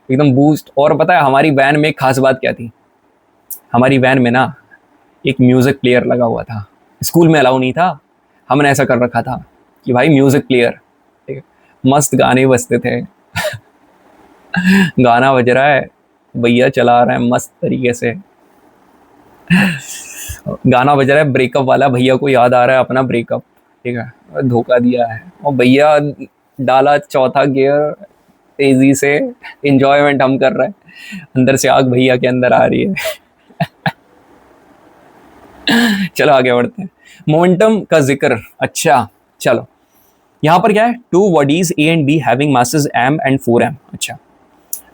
एकदम बूस्ट। और पता है हमारी वैन में एक खास बात क्या थी, हमारी वैन में ना एक म्यूजिक प्लेयर लगा हुआ था। स्कूल में अलाउ नहीं था, हमने ऐसा कर रखा था कि भाई म्यूजिक प्लेयर, ठीक है, मस्त गाने बजते थे गाना बज रहा है, भैया चला रहे हैं मस्त तरीके से, गाना बज रहा है ब्रेकअप वाला, भैया को याद आ रहा है अपना ब्रेकअप, ठीक है, धोखा दिया है, और भैया डाला चौथा गियर तेजी से, एंजॉयमेंट हम कर रहे हैं, अंदर से आग भैया के अंदर आ रही है चलो आगे बढ़ते हैं। मोमेंटम का जिक्र, अच्छा चलो, यहां पर क्या है, two bodies A and be having masses m and 4m। अच्छा,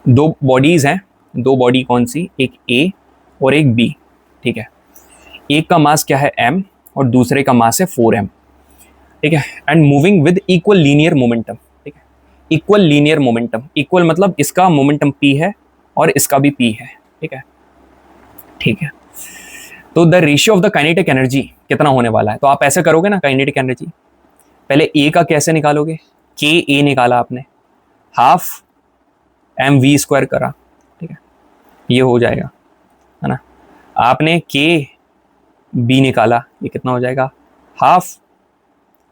दो बॉडीज हैं, दो बॉडी कौन सी, एक ए और एक बी, ठीक है। एक का मास क्या है m और दूसरे का मास है 4m, ठीक है, and moving with equal linear momentum, ठीक है, इक्वल लीनियर मोमेंटम, इक्वल मतलब इसका मोमेंटम p है और इसका भी p है, ठीक है, ठीक है। तो the ratio of the kinetic energy कितना होने वाला है, तो आप ऐसे करोगे ना, काइनेटिक एनर्जी पहले ए का कैसे निकालोगे, के ए निकाला आपने, हाफ एम वी स्क्वायर करा, ठीक है, ये हो जाएगा, है ना। आपने के बी निकाला, ये कितना हो जाएगा, हाफ,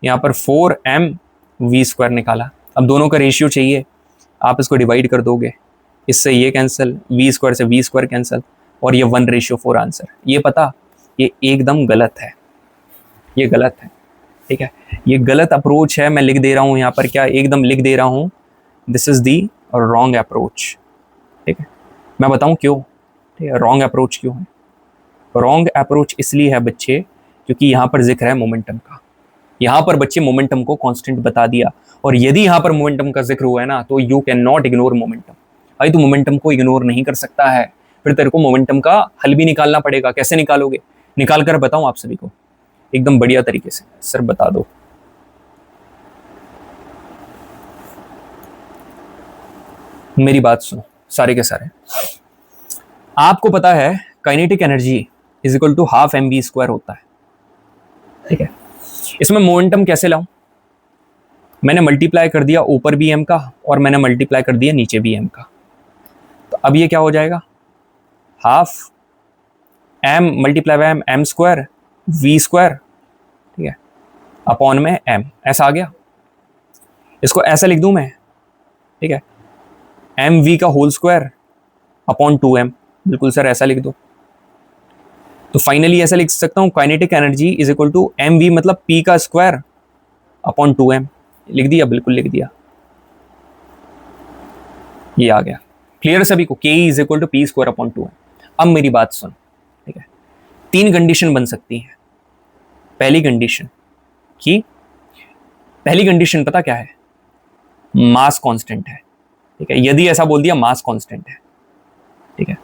यहाँ पर 4m वी स्क्वायर निकाला। अब दोनों का रेशियो चाहिए, आप इसको डिवाइड कर दोगे, इससे ये कैंसिल, वी स्क्वायर से वी स्क्वायर कैंसिल, और ये 1:4 आंसर। ये पता, ये एकदम गलत है, ये गलत है, ठीक है, ये गलत अप्रोच है। मैं लिख दे रहा हूँ यहाँ पर, क्या एकदम लिख दे रहा हूँ, this is the wrong approach, ठीक है। मैं बताऊँ क्यों, ठीक है, रॉन्ग अप्रोच क्यों है। रॉन्ग अप्रोच इसलिए है बच्चे क्योंकि यहाँ पर जिक्र है मोमेंटम का, यहाँ पर बच्चे मोमेंटम को कांस्टेंट बता दिया, और यदि यहाँ पर मोमेंटम का जिक्र हुआ है ना, तो you can not ignore momentum. भाई तू मोमेंटम को इग्नोर नहीं कर सकता है, फिर तेरे को मोमेंटम का हल भी निकालना पड़ेगा। कैसे निकालोगे, निकाल कर बताऊं आप सभी को एकदम बढ़िया तरीके से, सर बता दो। मेरी बात सुनो सारे के सारे, आपको पता है kinetic energy is equal to half M V square होता है, ठीक है। इसमें मोमेंटम कैसे लाऊं, मैंने मल्टीप्लाई कर दिया ऊपर भी एम का और मैंने मल्टीप्लाई कर दिया नीचे भी एम का, तो अब ये क्या हो जाएगा, half M multiply by M, M square V square, ठीक है, अपॉन में एम, ऐसा आ गया। इसको ऐसा लिख दूं मैं, ठीक है, एम वी का होल स्क्वायर अपॉन 2m, बिल्कुल सर ऐसा लिख दो। तो फाइनली ऐसा लिख सकता हूं, kinetic energy is equal to M V मतलब p का स्क्वायर अपॉन 2m, लिख दिया, बिल्कुल लिख दिया, ये आ गया। क्लियर सभी को, k is equal to p square upon 2m। अब मेरी बात सुन, ठीक है, 3 कंडीशन बन सकती है। पहली कंडीशन पता क्या है, मास कांस्टेंट है, ठीक ठीक है, यदि ऐसा बोल दिया मास कांस्टेंट है, ठीक है,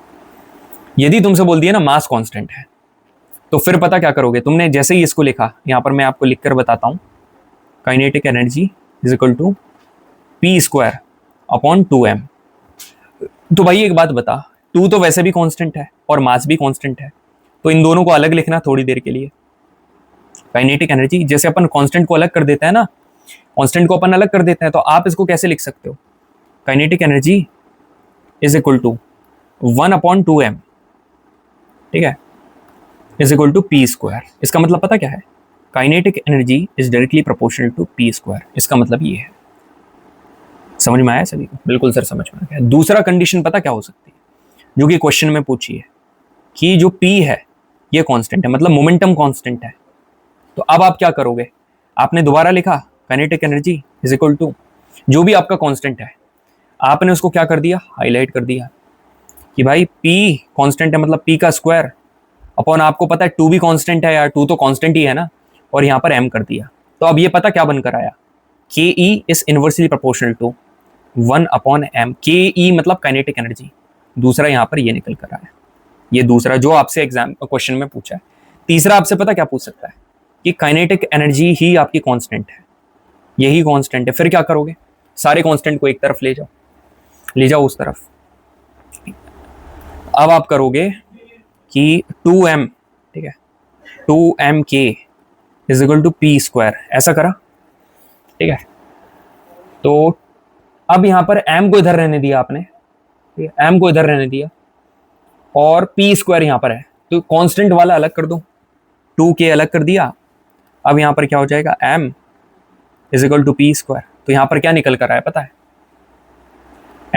यदि तुमसे बोल दिया ना मास कांस्टेंट है, तो फिर पता क्या करोगे तुमने, जैसे ही इसको लिखा, यहां पर मैं आपको लिखकर बताता हूं, kinetic energy is equal to P square upon 2m। तो भाई एक बात बता, 2 तो वैसे भी कांस्टेंट है और मास भी कांस्टेंट है, तो इन दोनों को अलग लिखना थोड़ी देर के लिए। काइनेटिक एनर्जी जैसे अपन कांस्टेंट को अलग कर देते हैं ना, कांस्टेंट को अपन अलग कर देते हैं, तो आप इसको कैसे लिख सकते हो, kinetic energy is equal to 1/2m, ठीक है, is equal to P square. इसका मतलब पता क्या है, kinetic energy is directly proportional to P square. इसका मतलब ये है, समझ में आया सभी को? बिल्कुल सर, समझ में आ गया। दूसरा कंडीशन पता क्या हो सकती है, जो कि क्वेश्चन में पूछी है, कि जो P है ये कांस्टेंट है, मतलब मोमेंटम कांस्टेंट है। तो अब आप क्या करोगे, आपने दोबारा लिखा kinetic energy is equal to जो भी आपका कांस्टेंट है, आपने उसको क्या कर दिया, हाईलाइट कर दिया कि भाई P कांस्टेंट है, मतलब P का स्क्वायर अपॉन, आपको पता है 2 भी कांस्टेंट है यार, 2 तो कांस्टेंट ही है ना, और यहाँ पर m कर दिया। तो अब ये पता क्या बनकर आया, K E is inversely proportional to 1/m। K ई मतलब काइनेटिक एनर्जी, दूसरा यहाँ पर ये निकल कर आया, ये दूसरा जो आपसे एग्जाम क्वेश्चन में पूछा है। तीसरा आपसे पता क्या पूछ सकता है, कि काइनेटिक एनर्जी ही आपकी कांस्टेंट है, यही कांस्टेंट है। फिर क्या करोगे, सारे कांस्टेंट को एक तरफ ले जाओ, ले जाओ उस तरफ। अब आप करोगे कि 2m, ठीक है, 2m k is equal to P square, ऐसा करा, ठीक है। तो अब यहां पर m को इधर रहने दिया आपने, ठीक है, m को इधर रहने दिया, और पी स्क्वायर यहां पर है, तो कांस्टेंट वाला अलग कर दो, 2k अलग कर दिया। अब यहां पर क्या हो जाएगा, m is equal to P square. तो यहां पर क्या निकल कर आया पता है,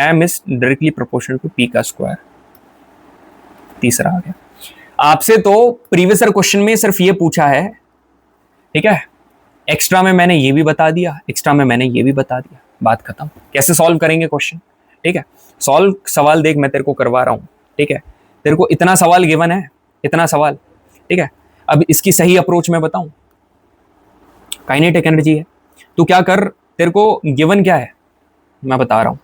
m is directly proportional to p का स्क्वायर। तीसरा आ गया। आपसे तो प्रीवियस क्वेश्चन में सिर्फ ये पूछा है, ठीक है, एक्स्ट्रा में मैंने ये भी बता दिया, एक्स्ट्रा में मैंने ये भी बता दिया, बात खत्म। कैसे सॉल्व करेंगे क्वेश्चन, ठीक है, सॉल्व सवाल देख मैं तेरे को करवा रहा हूं, ठीक है, तेरे को इतना सवाल गिवन है, इतना सवाल, ठीक है। अब इसकी सही अप्रोच मैं बताऊं, काइनेटिक एनर्जी है, तो क्या कर, तेरे को गिवन क्या है मैं बता रहा हूं,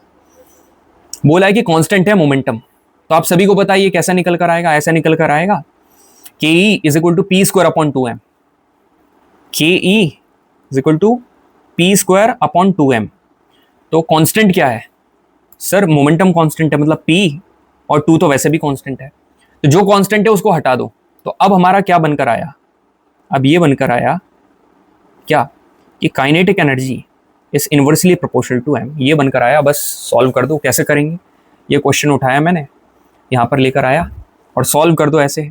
बोला है कि कांस्टेंट है मोमेंटम। तो आप सभी को बताइए कैसा निकल कर आएगा, ऐसा निकल कर आएगा, K E is equal to P square upon 2m। K E is equal to P square upon 2m। तो कांस्टेंट क्या है सर, मोमेंटम कांस्टेंट है, मतलब p, और 2 तो वैसे भी कांस्टेंट है, तो जो कांस्टेंट है उसको हटा दो। तो अब हमारा क्या बनकर आया, अब ये बनकर आया क्या, कि kinetic energy is inversely proportional to m, ये बनकर आया। बस सॉल्व कर दो, कैसे करेंगे, ये क्वेश्चन उठाया मैंने, यहाँ पर लेकर आया और सॉल्व कर दो ऐसे।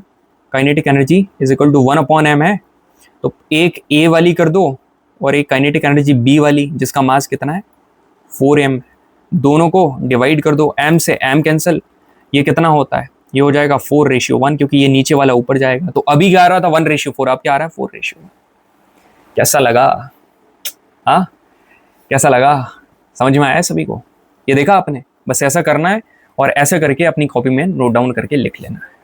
Kinetic energy is equal to 1/m है, तो एक a वाली कर दो और एक काइनेटिक एनर्जी b वाली, जिसका मास कितना है 4m, दोनों को डिवाइड कर दो, m से m कैंसिल, ये कितना होता है, ये हो जाएगा 4:1, क्योंकि ये नीचे वाला ऊपर जाएगा। तो अभी क्या आ रहा था 1:4, अब क्या आ रहा है 4:1। कैसा लगा, हाँ कैसा लगा, समझ में आया सभी को? ये देखा आपने, बस ऐसा करना है और ऐसे करके अपनी कॉपी में नोट डाउन करके लिख लेना है।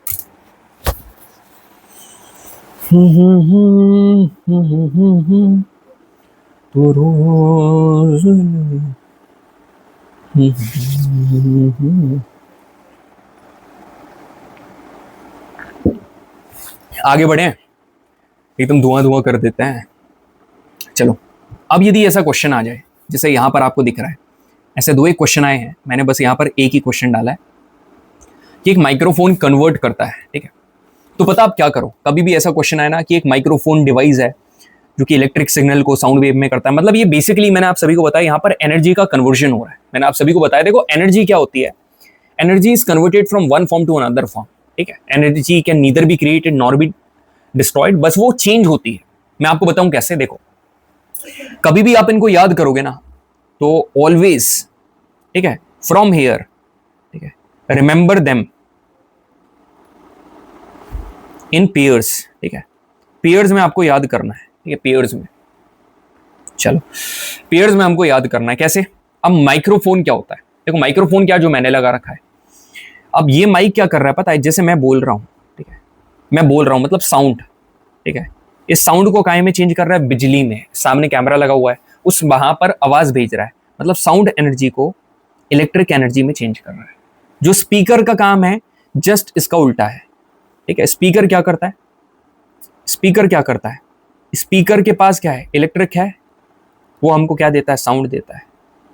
तो रोज आगे बढ़े, एकदम धुआं धुआं कर देते हैं। चलो, अब यदि ऐसा क्वेश्चन आ जाए जैसे यहां पर आपको दिख रहा है, ऐसे 2 एक क्वेश्चन आए हैं, मैंने बस यहां पर एक ही क्वेश्चन डाला है कि एक माइक्रोफोन कन्वर्ट करता है, ठीक है। तो पता आप क्या करो, कभी भी ऐसा क्वेश्चन आए ना कि एक माइक्रोफोन डिवाइस है जो कि इलेक्ट्रिक सिग्नल को साउंड वेव में करता है, मतलब ये बेसिकली मैंने आप सभी को बताया यहाँ पर एनर्जी का कन्वर्जन हो रहा है। मैंने आप सभी को बताया, देखो एनर्जी क्या होती है, energy is converted from one form to another form, ठीक है। Energy can neither be created nor be destroyed, बस वो चेंज होती है। मैं आपको बताऊं कैसे, देखो कभी भी आप इनको याद करोगे ना, तो ऑलवेज, ठीक है, फ्रॉम हियर, ठीक है, रिमेंबर देम इन पेयर्स, ठीक है, पेयर्स में आपको याद करना है, ठीक है, पेयर्स में। चलो, पेयर्स में हमको याद करना है कैसे। अब माइक्रोफोन क्या होता है, देखो माइक्रोफोन क्या, जो मैंने लगा रखा है, अब ये माइक क्या कर रहा है पता है, जैसे मैं बोल रहा हूं, ठीक है, मैं बोल रहा हूं मतलब साउंड, ठीक है, इस साउंड को काहे में चेंज कर रहा है, बिजली में, सामने कैमरा लगा हुआ है, उस वहां पर आवाज भेज रहा है, मतलब साउंड एनर्जी को इलेक्ट्रिक एनर्जी में चेंज कर रहा है। जो स्पीकर का काम है जस्ट इसका उल्टा है, ठीक है। स्पीकर क्या करता है, स्पीकर क्या करता है, स्पीकर के पास क्या है, इलेक्ट्रिक है, वो हमको क्या देता है, साउंड देता है।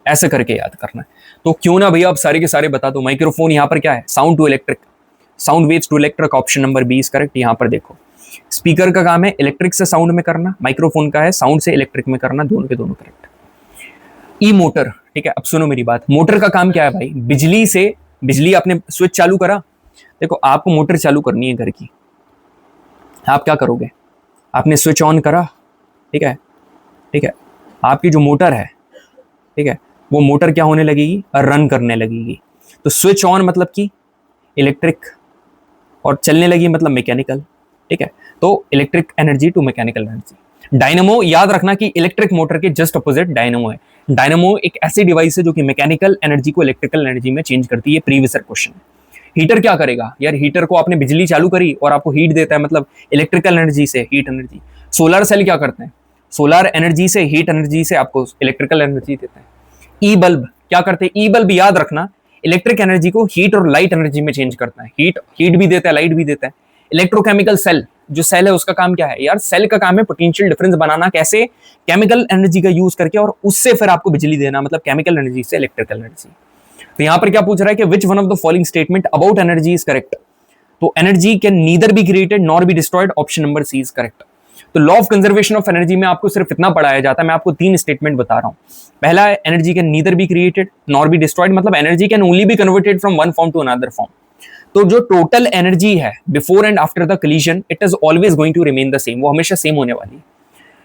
ऐसे करके याद करना है। तो क्यों ना भैया आप सारे के सारे बता दो। माइक्रोफोन यहाँ पर क्या है, sound to electric, sound waves to electric, option number B is correct. यहाँ पर देखो स्पीकर का काम है इलेक्ट्रिक से साउंड में करना, माइक्रोफोन का है साउंड से इलेक्ट्रिक में करना, दोनों के दोनों करेक्ट। ई मोटर, ठीक है। अब सुनो मेरी बात, मोटर का काम क्या है भाई, बिजली से, बिजली आपने स्विच चालू करा, देखो आपको मोटर चालू करनी है घर की, आप क्या करोगे, आपने स्विच ऑन करा, ठीक है, ठीक है। आपकी जो मोटर है, ठीक है, वो मोटर क्या होने लगेगी, रन करने लगेगी। तो स्विच ऑन मतलब कि इलेक्ट्रिक, और चलने लगी मतलब मैकेनिकल, ठीक है। तो electric energy to mechanical energy. Dynamo, याद रखना कि इलेक्ट्रिक मोटर के जस्ट अपोजिट डायनेमो है। डायनेमो एक ऐसी डिवाइस है जो कि मैकेनिकल एनर्जी को इलेक्ट्रिकल एनर्जी में चेंज करती है। Previous question. हीटर क्या करेगा यार, हीटर को आपने बिजली चालू करी और आपको हीट देता है, मतलब इलेक्ट्रिकल एनर्जी से हीट एनर्जी। सोलर सेल क्या करते हैं, सोलर एनर्जी से, हीट एनर्जी से आपको इलेक्ट्रिकल एनर्जी देते हैं। ई बल्ब क्या करते हैं, ई बल्ब याद रखना इलेक्ट्रिक एनर्जी को हीट और लाइट एनर्जी में चेंज करता है। हीट भी देता है, लाइट भी देता है। इलेक्ट्रोकेमिकल सेल, जो सेल है उसका काम क्या है यार, सेल का काम है पोटेंशियल डिफरेंस बनाना, कैसे, केमिकल एनर्जी का यूज करके, और उससे फिर आपको बिजली देना, मतलब केमिकल एनर्जी से इलेक्ट्रिकल एनर्जी। तो यहां पर क्या पूछ रहा है कि which one of the following statement about energy is correct. तो energy can neither be created nor be destroyed, option number C is correct. तो law of conservation of energy में आपको सिर्फ इतना पढ़ाया जाता है, मैं आपको 3 स्टेटमेंट बता रहा हूं। पहला है energy can neither be created nor be destroyed, मतलब energy can only be converted from one form to another form. तो जो टोटल एनर्जी है before and after the collision, it is always going to remain the same, वो हमेशा same होने वाली है।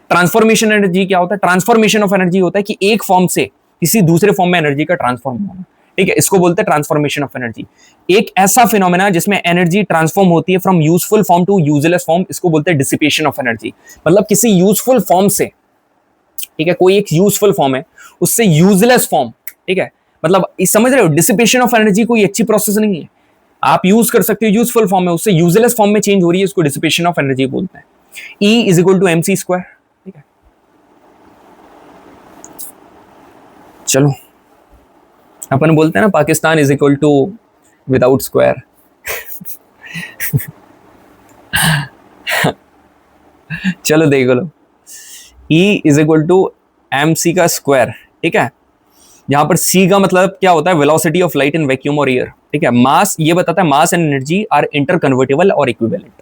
Transformation energy क्या होता है, ट्रांसफॉर्मेशन ऑफ एनर्जी होता है कि एक फॉर्म से किसी दूसरे फॉर्म में एनर्जी का ट्रांसफॉर्म होना, ठीक है, इसको बोलते हैं ट्रांसफॉर्मेशन ऑफ एनर्जी। एक ऐसा फिनोमेना जिसमें एनर्जी ट्रांसफॉर्म होती है from useful form to useless form, इसको बोलते हैं डिसिपेशन ऑफ एनर्जी। मतलब किसी यूजफुल फॉर्म से, ठीक है, कोई एक यूजफुल फॉर्म है उससे यूजलेस फॉर्म, ठीक है, मतलब समझ रहे हो, डिसिपेशन ऑफ एनर्जी कोई अच्छी प्रोसेस नहीं है। आप यूज कर सकते हो यूजफुल फॉर्म में, उससे यूजलेस फॉर्म में चेंज हो रही है, उसको डिसिपेशन ऑफ एनर्जी बोलते हैं। E is equal to mc square, ठीक है। चलो अपन बोलते हैं ना, Pakistan is equal to without square. चलो देख लो, E is equal to mc का स्क्वायर, ठीक है। यहां पर C का मतलब क्या होता है, velocity of light in vacuum और एयर, ठीक है। मास ये बताता है mass and energy are interconvertible और इक्विवेलेंट।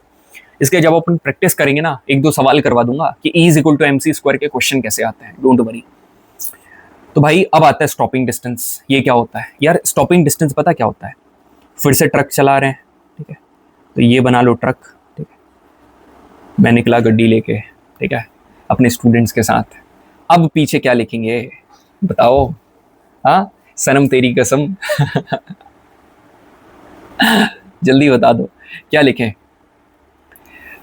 इसके जब अपन प्रैक्टिस करेंगे ना, 1-2 सवाल करवा दूंगा कि E is equal to mc square के क्वेश्चन कैसे आते हैं, डोंट वरी। तो भाई अब आता है स्टॉपिंग डिस्टेंस। ये क्या होता है यार, स्टॉपिंग डिस्टेंस पता क्या होता है, फिर से ट्रक चला रहे हैं, ठीक है, तो ये बना लो ट्रक, ठीक है, मैं निकला गड्डी लेके, ठीक है, अपने स्टूडेंट्स के साथ। अब पीछे क्या लिखेंगे बताओ, हाँ, सनम तेरी कसम। जल्दी बता दो क्या लिखें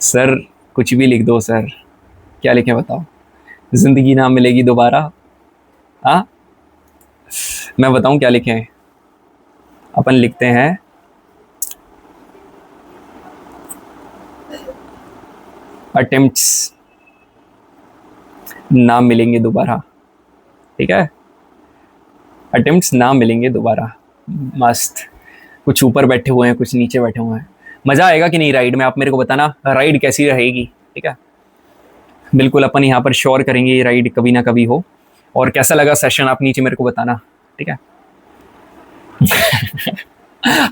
सर, कुछ भी लिख दो सर, क्या लिखें बताओ, जिंदगी ना मिलेगी दोबारा, हाँ, मैं बताऊं क्या लिखें, अपन लिखते हैं अटेम्प्ट्स ना मिलेंगे दोबारा, ठीक है, अटेम्प्ट्स ना मिलेंगे दोबारा। मस्त, कुछ ऊपर बैठे हुए हैं, कुछ नीचे बैठे हुए हैं। मजा आएगा कि नहीं राइड में, आप मेरे को बताना राइड कैसी रहेगी, ठीक है। बिल्कुल अपन यहाँ पर श्योर करेंगे ये राइड कभी ना कभी हो। और कैसा लगा सेशन आप नीचे मेरे को बताना, ठीक है।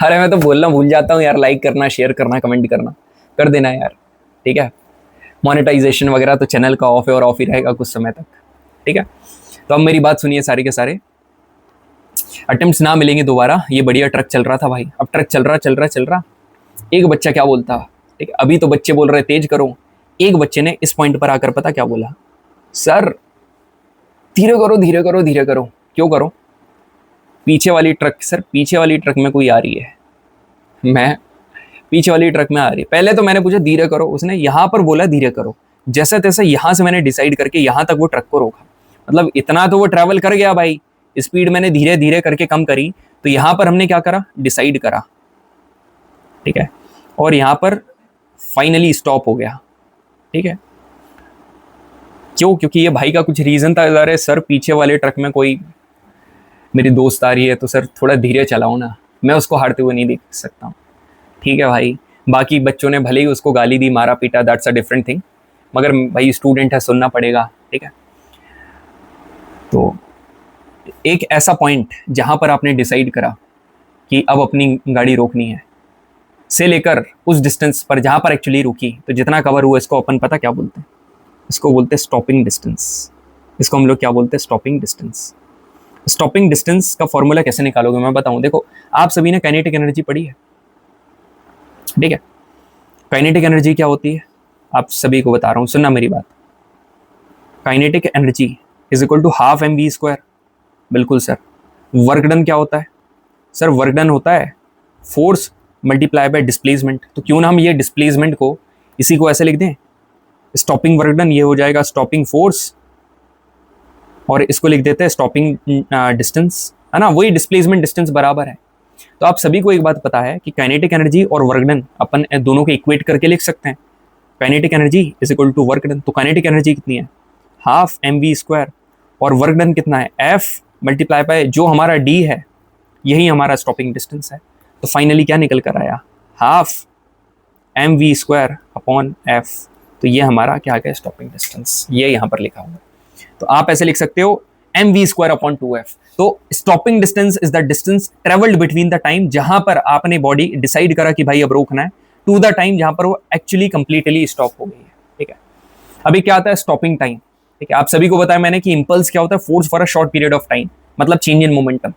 अरे मैं तो बोलना भूल जाता हूँ यार, लाइक करना, शेयर करना, कमेंट करना कर देना यार, ठीक है। मोनेटाइजेशन वगैरह तो चैनल का ऑफ है और ऑफ ही रहेगा कुछ समय तक, ठीक है। तो अब मेरी बात सुनिए सारे के सारे, अटेम्प्ट्स ना मिलेंगे दोबारा। ये बढ़िया ट्रक चल रहा था भाई, अब ट्रक चल रहा, एक बच्चा क्या बोलता, ठीक है, अभी तो बच्चे बोल रहे तेज करो, एक बच्चे ने इस पॉइंट पर आकर पता क्या बोला, सर धीरे करो धीरे करो धीरे करो। क्यों करो, पीछे वाली ट्रक, सर पीछे वाली ट्रक में कोई आ रही है, मैं पीछे वाली ट्रक में आ रही है। पहले तो मैंने पूछा धीरे करो, उसने यहां पर बोला धीरे करो, जैसे तैसे यहां से मैंने डिसाइड करके यहां तक वो ट्रक को रोका। मतलब इतना तो वो ट्रैवल कर गया भाई, स्पीड मैंने धीरे धीरे करके कम करी, तो यहां पर हमने क्या करा, डिसाइड करा, ठीक है, और यहां पर फाइनली स्टॉप हो गया, ठीक है। क्यों, क्योंकि ये भाई का कुछ रीजन था, अरे सर पीछे वाले ट्रक में कोई मेरी दोस्त आ रही है तो सर थोड़ा धीरे चलाओ ना, मैं उसको हारते हुए नहीं देख सकता हूँ। ठीक है भाई, बाकी बच्चों ने भले ही उसको गाली दी, मारा पीटा, दैट्स अ डिफरेंट थिंग, मगर भाई स्टूडेंट है, सुनना पड़ेगा। ठीक है, तो एक ऐसा पॉइंट जहां पर आपने डिसाइड करा कि अब अपनी गाड़ी रोकनी है, से लेकर उस डिस्टेंस पर जहां पर एक्चुअली रुकी, तो जितना कवर हुआ, इसको अपन पता क्या बोलते हैं? इसको बोलते हैं स्टॉपिंग डिस्टेंस। इसको हम लोग क्या बोलते हैं? Stopping distance. स्टॉपिंग डिस्टेंस का फॉर्मूला कैसे निकालोगे मैं बताऊं। देखो, आप सभी ने काइनेटिक एनर्जी पढ़ी है, ठीक है? काइनेटिक एनर्जी क्या होती है आप सभी को बता रहा हूं, सुनना मेरी बात। Kinetic energy is equal to half M V square. बिल्कुल सर। वर्क डन क्या होता है सर? वर्क डन होता है फोर्स मल्टीप्लाई बाय डिस्प्लेसमेंट। तो क्यों ना हम ये डिस्प्लेसमेंट को इसी को ऐसे लिख दें, स्टॉपिंग वर्क डन, ये हो जाएगा स्टॉपिंग फोर्स, और इसको लिख देते हैं स्टॉपिंग डिस्टेंस, है ना? वही डिस्प्लेसमेंट डिस्टेंस बराबर है। तो आप सभी को एक बात पता है कि काइनेटिक एनर्जी और वर्क डन अपन दोनों को इक्वेट करके लिख सकते हैं। Kinetic energy is equal to work done. तो काइनेटिक एनर्जी कितनी है? हाफ एम वी स्क्वायर, और वर्क डन कितना है? एफ मल्टीप्लाई बाय जो हमारा डी है, यही हमारा स्टॉपिंग डिस्टेंस है। तो फाइनली क्या निकल कर आया? Half M V square upon F. तो ये हमारा क्या आ गया? Stopping distance. ये यहाँ पर लिखा हुआ है, तो आप ऐसे लिख सकते हो M V square upon 2f। तो stopping distance is the distance travelled between the time जहां पर आपने बॉडी डिसाइड करा कि भाई अब रोकना है, टू द टाइम जहां पर वो एक्चुअली कंप्लीटली स्टॉप हो गई है। ठीक है, अभी क्या आता है? Stopping time. ठीक है, आप सभी को बताया मैंने कि इंपल्स क्या होता है? Force for a short period of time, मतलब चेंज इन मोमेंटम।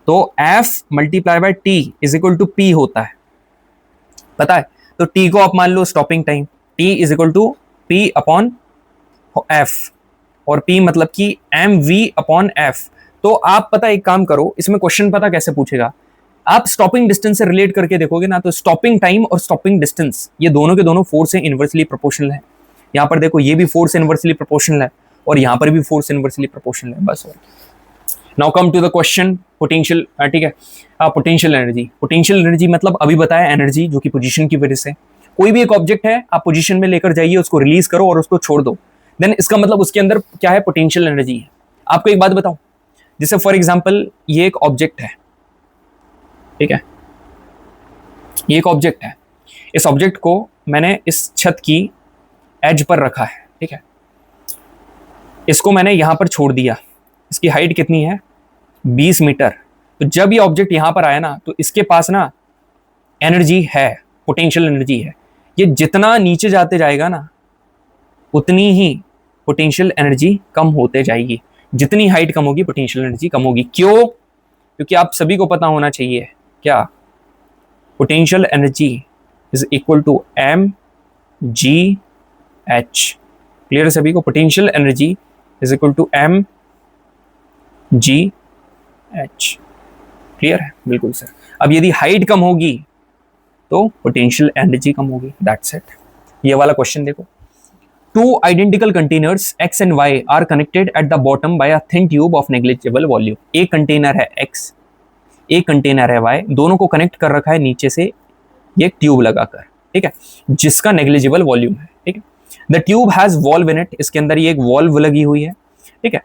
तो F multiply by T is equal to P होता है, पता है? तो टी को आप मान लो stopping time, T is equal to P upon F, और P मतलब कि एम वी अपॉन एफ। तो आप पता एक काम करो, इसमें क्वेश्चन पता कैसे पूछेगा, आप स्टॉपिंग डिस्टेंस से रिलेट करके देखोगे ना, तो स्टॉपिंग टाइम और स्टॉपिंग डिस्टेंस ये दोनों के दोनों फोर्स से इनवर्सली प्रोपोर्शनल है। यहाँ पर देखो, ये भी फोर्स इनवर्सली प्रोपोर्शनल है, और यहाँ पर भी फोर्स इनवर्सली प्रोपोर्शनल है, बस। और now come to the question potential. ठीक है, पोटेंशियल एनर्जी। पोटेंशियल एनर्जी मतलब अभी बताया एनर्जी जो कि पोजीशन की वजह से, कोई भी एक ऑब्जेक्ट है आप पोजीशन में लेकर जाइए, उसको रिलीज करो और उसको छोड़ दो, देन इसका मतलब उसके अंदर क्या है? पोटेंशियल एनर्जी है। आपको एक बात बताऊं, जैसे फॉर एग्जांपल ये एक ऑब्जेक्ट है, ठीक है, ये एक ऑब्जेक्ट है, इस ऑब्जेक्ट को मैंने इस छत की एज पर रखा है, ठीक है, इसको मैंने यहां पर छोड़ दिया, इसकी हाइट कितनी है? 20 मीटर। तो जब ये ऑब्जेक्ट यहां पर आया ना, तो इसके पास ना एनर्जी है, पोटेंशियल एनर्जी है। ये जितना नीचे जाते जाएगा ना, उतनी ही पोटेंशियल एनर्जी कम होते जाएगी। जितनी हाइट कम होगी, पोटेंशियल एनर्जी कम होगी। क्यों? क्योंकि आप सभी को पता होना चाहिए क्या? Potential energy is equal to M G H. Clear है सभी को? Potential energy is equal to M G H. Clear है? बिल्कुल सर। अब यदि हाइट कम होगी तो पोटेंशियल एनर्जी कम होगी, दैट्स इट। ये वाला क्वेश्चन देखो, two identical containers X and Y are connected at the bottom by a thin tube of negligible volume। एक कंटेनर है X, एक कंटेनर है Y, दोनों को कनेक्ट कर रखा है नीचे से ये ट्यूब लगाकर, ठीक है, जिसका नेग्लिजिबल वॉल्यूम है। ठीक है, the tube has valve in it, इसके अंदर ये एक वॉल्व लगी हुई है। ठीक है,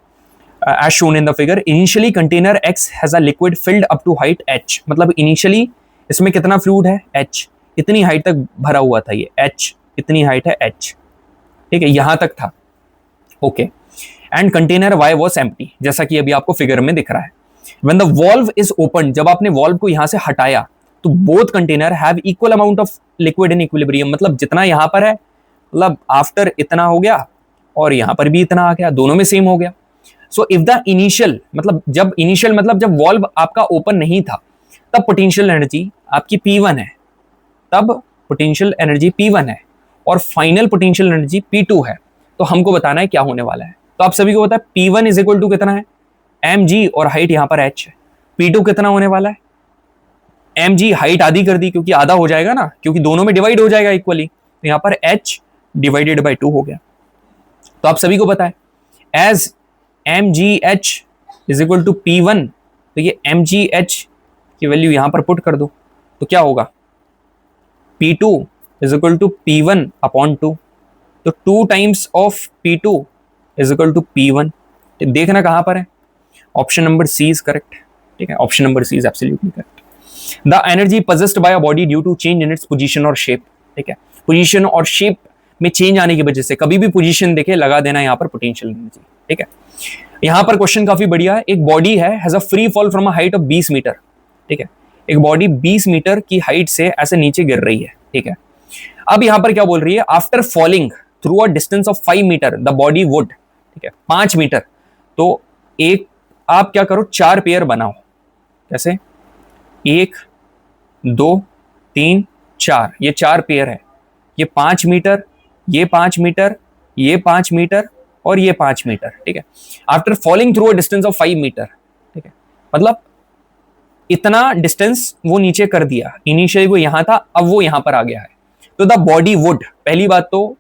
as shown in the figure, initially container X has a liquid filled up to height H। मतलब इनिशियली इसमें कितना फ्लूइड है? H, इतनी हाइट तक भरा हुआ था ये H, इतनी हाइट है H, ठीक है, यहां तक था। Okay, and container Y was empty, जैसा कि अभी आपको फिगर में दिख रहा है। When the valve is open, जब आपने वॉल्व को यहां से हटाया, तो both container have equal amount of liquid in equilibrium. मतलब जितना यहां पर है, मतलब आफ्टर इतना हो गया, और यहां पर भी इतना आ गया, दोनों में सेम हो गया। सो इफ द इनिशियल, मतलब जब इनिशियल मतलब जब वॉल्व आपका ओपन नहीं था, तब पोटेंशियल एनर्जी आपकी P1 है, तब पोटेंशियल एनर्जी P1 है, और फाइनल पोटेंशियल एनर्जी P2 है। तो हमको बताना है क्या होने वाला है। तो आप सभी को पता है P1 इज इक्वल टू कितना है? mg, और हाइट यहां पर h है। P2 कितना होने वाला है? mg, हाइट आधी कर दी क्योंकि आधा हो जाएगा ना, क्योंकि दोनों में डिवाइड हो जाएगा इक्वली, तो यहां पर h डिवाइडेड बाय 2 हो गया। तो आप सभी को पता है as mgh is equal to P1, तो ये mgh की वैल्यू यहां पर पुट कर दो, तो क्या होगा? P2 is equal to P1 upon 2। तो 2 times of P2 is equal to P1। देखना कहां पर है? Option number C is correct. ठीक है, option number C is absolutely correct. The energy possessed by a body due to change in its position और shape, ठीक है, position और शेप में चेंज आने की वजह से, कभी भी पोजीशन देखे लगा देना यहाँ पर पोटेंशियल एनर्जी, ठीक है। यहाँ पर क्वेश्चन काफी बढ़िया है। एक बॉडी है has a free fall from a height of 20 metre, ठीक है, एक बॉडी 20 मीटर की हाइट से ऐसे नीचे गिर रही है, ठीक है। अब यहां पर क्या बोल रही है, after falling through a distance of 5 metre the body would, ठीक है, 5 मीटर, तो एक आप क्या करो, 4 पेयर बनाओ, कैसे, 1 2 3 4, ये 4 पेयर है, ये 5 मीटर, ये 5 मीटर, ये 5 मीटर और ये 5 मीटर, ठीक है, after falling through a distance of 5 metre, ठीक है, मतलब इतना डिस्टेंस वो नीचे कर दिया, इनिशियली वो यहां था, अब वो यहां पर आ गया है, तो द बॉडी वुड, पहली बात तो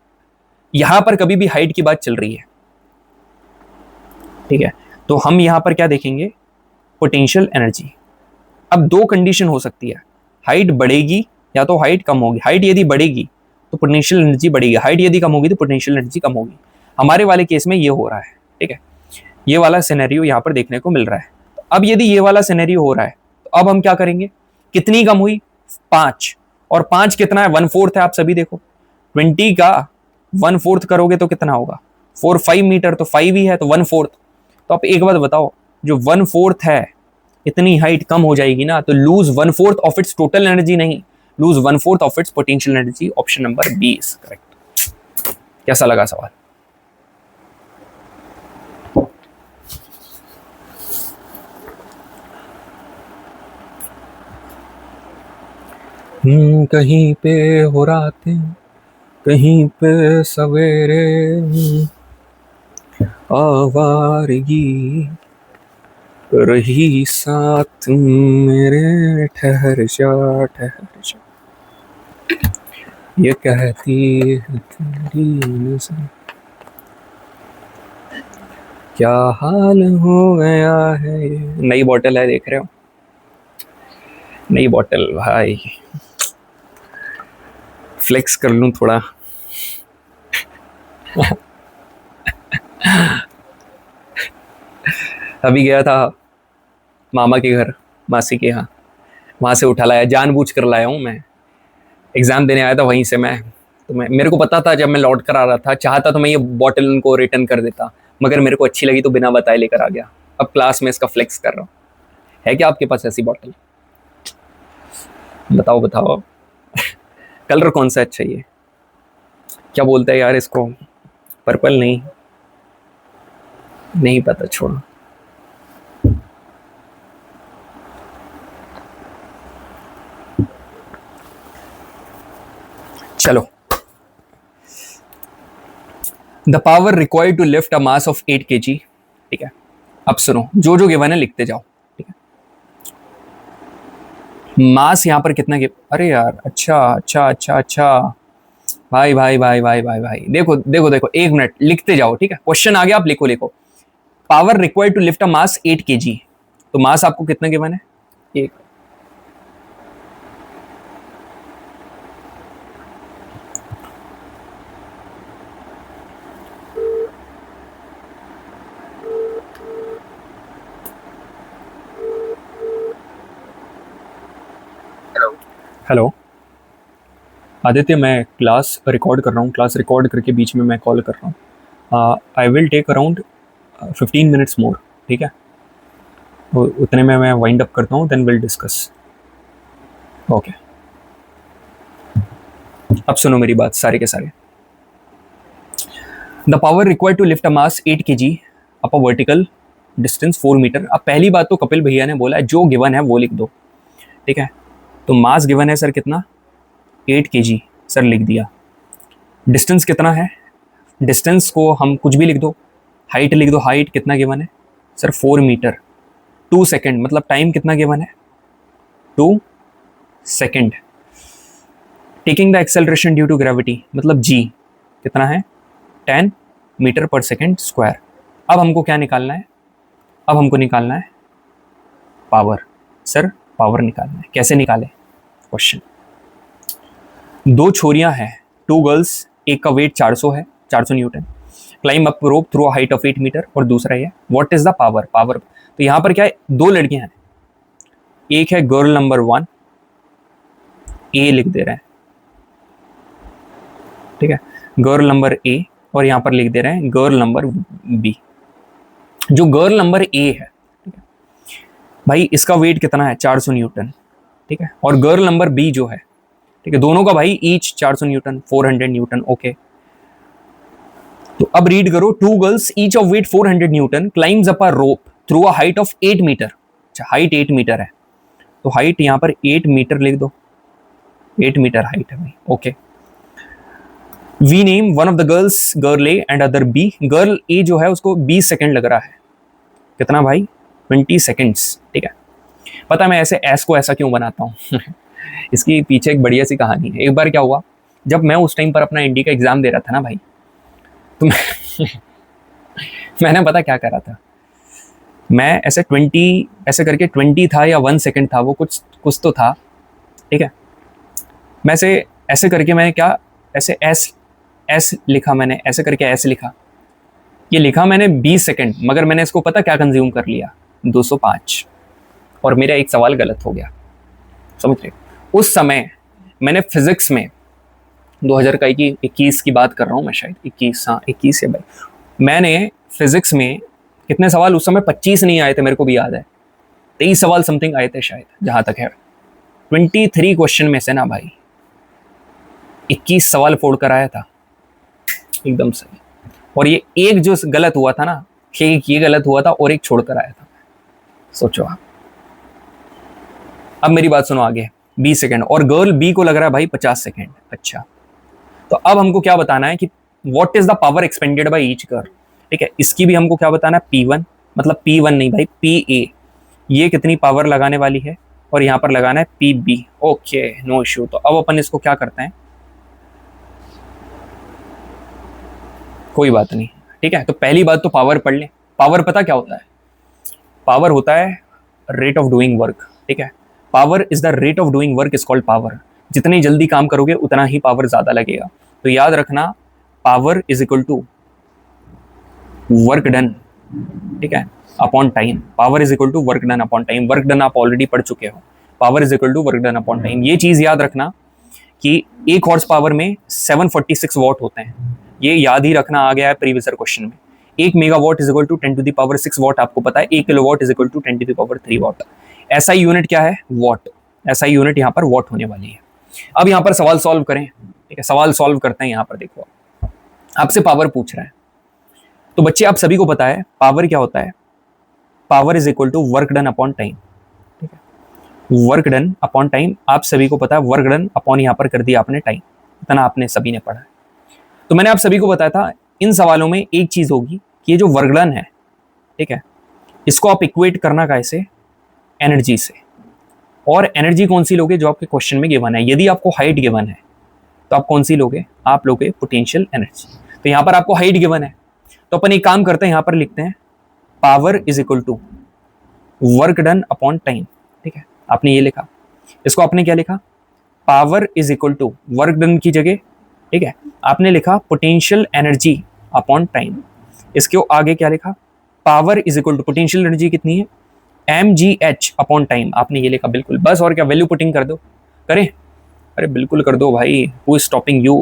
यहां पर कभी भी हाइट की बात चल रही है, ठीक है, तो हम यहां पर क्या देखेंगे, पोटेंशियल एनर्जी। अब दो कंडीशन हो सकती है, हाइट बढ़ेगी या तो हाइट कम होगी, हाइट यदि बढ़ेगी तो पोटेंशियल एनर्जी बढ़ेगी, हाइट यदि कम होगी तो पोटेंशियल एनर्जी कम होगी। हमारे वाले केस में ये हो रहा है, ठीक है, ये वाला सिनेरियो यहां पर देखने को मिल रहा है। अब यदि ये वाला सिनेरियो हो रहा है तो अब हम क्या करेंगे, कितनी कम हुई, 5, और 5 कितना है, 1/4 है, आप सभी देखो, 20 का 1/4 करोगे तो कितना होगा, 4 5 मीटर तो 5 ही है, तो 1/4। तो आप एक बात बताओ, जो 1/4 है इतनी हाइट कम हो जाएगी ना, तो lose 1/4 of its total energy नहीं, lose 1/4 of its potential energy. Option number B is correct. कैसा लगा सवाल? कहीं पे हो रातें, कहीं पे सवेरे, आवारगी रही साथ मेरे, ठहर जा ठहर जा, ये कहती है तेरी नज़र, क्या हाल हो गया है। नई बॉटल है, देख रहे हो, नई बॉटल भाई, फ्लेक्स कर लूं थोड़ा। अभी गया था मामा के घर, मासी के यहाँ, वहां से उठा लाया, जानबूझ कर लाया हूँ मैं, एग्जाम देने आया था वहीं से मैं, तो मेरे को पता था, जब मैं लौट कर आ रहा था, चाहता तो मैं ये बॉटल उनको रिटर्न कर देता, मगर मेरे को अच्छी लगी तो बिना बताए लेकर आ गया। अब क्लास में इसका फ्लेक्स कर रहा हूँ। है क्या आपके पास ऐसी बॉटल? बताओ बताओ। कलर कौन सा अच्छा ये, क्या बोलता है यार इसको, पर्पल नहीं, नहीं पता, छोड़ो। चलो, the power required to lift a mass of 8 kg, ठीक है। अब सुनो, जो जो गिवन है लिखते जाओ, ठीक है। मास यहां पर कितना अरे यार, अच्छा अच्छा अच्छा अच्छा, भाई भाई भाई भाई भाई भाई, देखो देखो देखो, 1 मिनट, लिखते जाओ, ठीक है। क्वेश्चन आ गया, आप लिखो लिखो। Power required to lift a mass 8 kg, तो मास आपको कितना गिवन है, 1। हेलो आदित्य, मैं क्लास रिकॉर्ड कर रहा हूँ, क्लास रिकॉर्ड करके बीच में मैं कॉल कर रहा हूँ। I will take around 15 minutes more, ठीक है, उतने में मैं वाइंड अप करता हूँ, देन विल डिस्कस। ओके, अब सुनो मेरी बात सारे के सारे। The power required to lift a mass 8 kg up a vertical distance 4 metre. अब पहली बात तो कपिल भैया ने बोला है, जो गिवन है वो लिख दो, ठीक है। तो मास गिवन है सर कितना, 8 kg, सर लिख दिया। डिस्टेंस कितना है, डिस्टेंस को हम कुछ भी लिख दो, हाइट लिख दो, हाइट कितना गिवन है सर, 4 मीटर। 2 सेकेंड, मतलब टाइम कितना गिवन है, 2 second. Taking the acceleration due to gravity, मतलब जी कितना है, 10 मीटर पर सेकेंड स्क्वायर। अब हमको क्या निकालना है, अब हमको निकालना है पावर। सर पावर निकालना है, कैसे निकाले, क्वेश्चन। 2 छोरियां हैं, 2 गर्ल्स, एक का वेट 400 है, 400 newton, climb up rope through height of 8 metre, और दूसरा है what is the power. Power तो यहाँ पर क्या है, 2 लड़कियां हैं, एक है गर्ल नंबर 1, ए लिख दे रहे हैं, ठीक है, गर्ल नंबर ए, और यहां पर लिख दे रहे हैं गर्ल नंबर बी। जो गर्ल नंबर ए है, ठीक है भाई, इसका वेट कितना है 400 न्यूटन, ठीक है, और गर्ल नंबर बी जो है, ठीक है, दोनों का भाई ईच 400 न्यूटन, 400 न्यूटन, ओके। तो अब रीड करो, 2 girls each of weight 400 newton climbs up a rope through a height of 8 metre. अच्छा, हाइट 8 मीटर है, तो हाइट यहां पर 8 मीटर लिख दो, 8 मीटर हाइट है भाई, okay. We name one of the girls girl A and other B. Girl A जो है उसको 20 सेकंड लग रहा है, कितना भाई 20 सेकंड्स, ठीक है। पता है मैं ऐसे एस को ऐसा क्यों बनाता हूँ इसकी पीछे एक बढ़िया सी कहानी है। एक बार क्या हुआ, जब मैं उस टाइम पर अपना इंडी का एग्जाम दे रहा था ना भाई, तो मैंने पता क्या करा था, मैं ऐसे 20 ऐसे करके 20 था या 1 सेकंड था, वो कुछ कुछ तो था, ठीक है। मैं ऐसे करके मैंने क्या, ऐसे एस लिखा, मैंने ऐसे करके एस लिखा, ये लिखा मैंने 20 सेकंड, मगर मैंने इसको पता क्या कंज्यूम कर लिया 205, और मेरा एक सवाल गलत हो गया, समझ रहे। उस समय मैंने फिजिक्स में 2021 की बात कर रहा हूँ मैं, शायद 21, हाँ 21 है भाई, मैंने फिजिक्स में कितने सवाल उस समय 25 नहीं आए थे, मेरे को भी याद है 23 सवाल समथिंग आए थे शायद, जहां तक है 23 क्वेश्चन में से ना भाई 21 सवाल फोड़ कर आया था, एकदम सही। और ये एक जो गलत हुआ था ना, एक ये गलत हुआ था और एक छोड़कर आया था, सोचो आप। अब मेरी बात सुनो आगे, 20 सेकंड, और गर्ल बी को लग रहा है भाई 50 सेकंड। अच्छा, तो अब हमको क्या बताना है कि what is the power expanded by each girl, ठीक है। इसकी भी हमको क्या बताना है, P1, मतलब P1 नहीं भाई, PA, ये कितनी पावर लगाने वाली है, और यहां पर लगाना है PB, ओके, नो इश्यू। तो अब अपन इसको क्या करते हैं, कोई बात नहीं, ठीक है। तो पहली बात तो पावर पढ़ लें। पावर पता क्या होता है, पावर होता है रेट ऑफ डूइंग वर्क, ठीक है। Power is the rate of doing work is called power. जितनी जल्दी काम करोगे उतना ही पावर ज्यादा लगेगा। तो याद रखना, power is equal to work done, ठीक है, upon time. Power is equal to work done upon time. Work done आप ऑलरेडी पढ़ चुके हो, power is equal to work done upon time. ये चीज याद रखना कि 1 हॉर्स पावर में 746 वॉट होते हैं, ये याद ही रखना, आ गया है प्रीवियस क्वेश्चन में। 1 megawatt is equal to 10 to the power 6 watt, आपको पता है। 1 kilowatt is equal to 10 to the power 3 watt. ऐसा यूनिट क्या है, वॉट। ऐसा यूनिट यहाँ पर वॉट होने वाली है। अब यहाँ पर सवाल सॉल्व करें, ठीक है, सवाल सॉल्व करते हैं। यहाँ पर देखो, आपसे पावर पूछ रहा है, तो बच्चे आप सभी को पता है पावर क्या होता है, power is equal to work done upon time, ठीक है। वर्क डन अपॉन टाइम आप सभी को पता है, वर्क डन अपॉन यहाँ पर कर दिया आपने टाइम, इतना आपने सभी ने पढ़ा है। तो मैंने आप सभी को बताया था इन सवालों में एक चीज होगी कि ये जो वर्क डन है, ठीक है, इसको आप इक्वेट करना कैसे, एनर्जी से। और एनर्जी कौन सी लोगे, जो आपके क्वेश्चन में गिवन है। यदि आपको हाइट गिवन है तो आप कौन सी लोगे, आप लोगे पोटेंशियल एनर्जी। तो यहाँ पर आपको हाइट गिवन है, तो अपन एक काम करते हैं, यहाँ पर लिखते हैं power is equal to work done upon time, ठीक है। आपने ये लिखा, इसको आपने क्या लिखा, power is equal to work done की जगह, ठीक है, आपने लिखा पोटेंशियल एनर्जी अपॉन टाइम। इसके आगे क्या लिखा, power is equal to potential energy कितनी है, mgh अपॉन टाइम, आपने ये लिखा। बिल्कुल, बस और क्या, वैल्यू पुटिंग कर दो, करें, अरे बिल्कुल कर दो भाई, who is stopping you.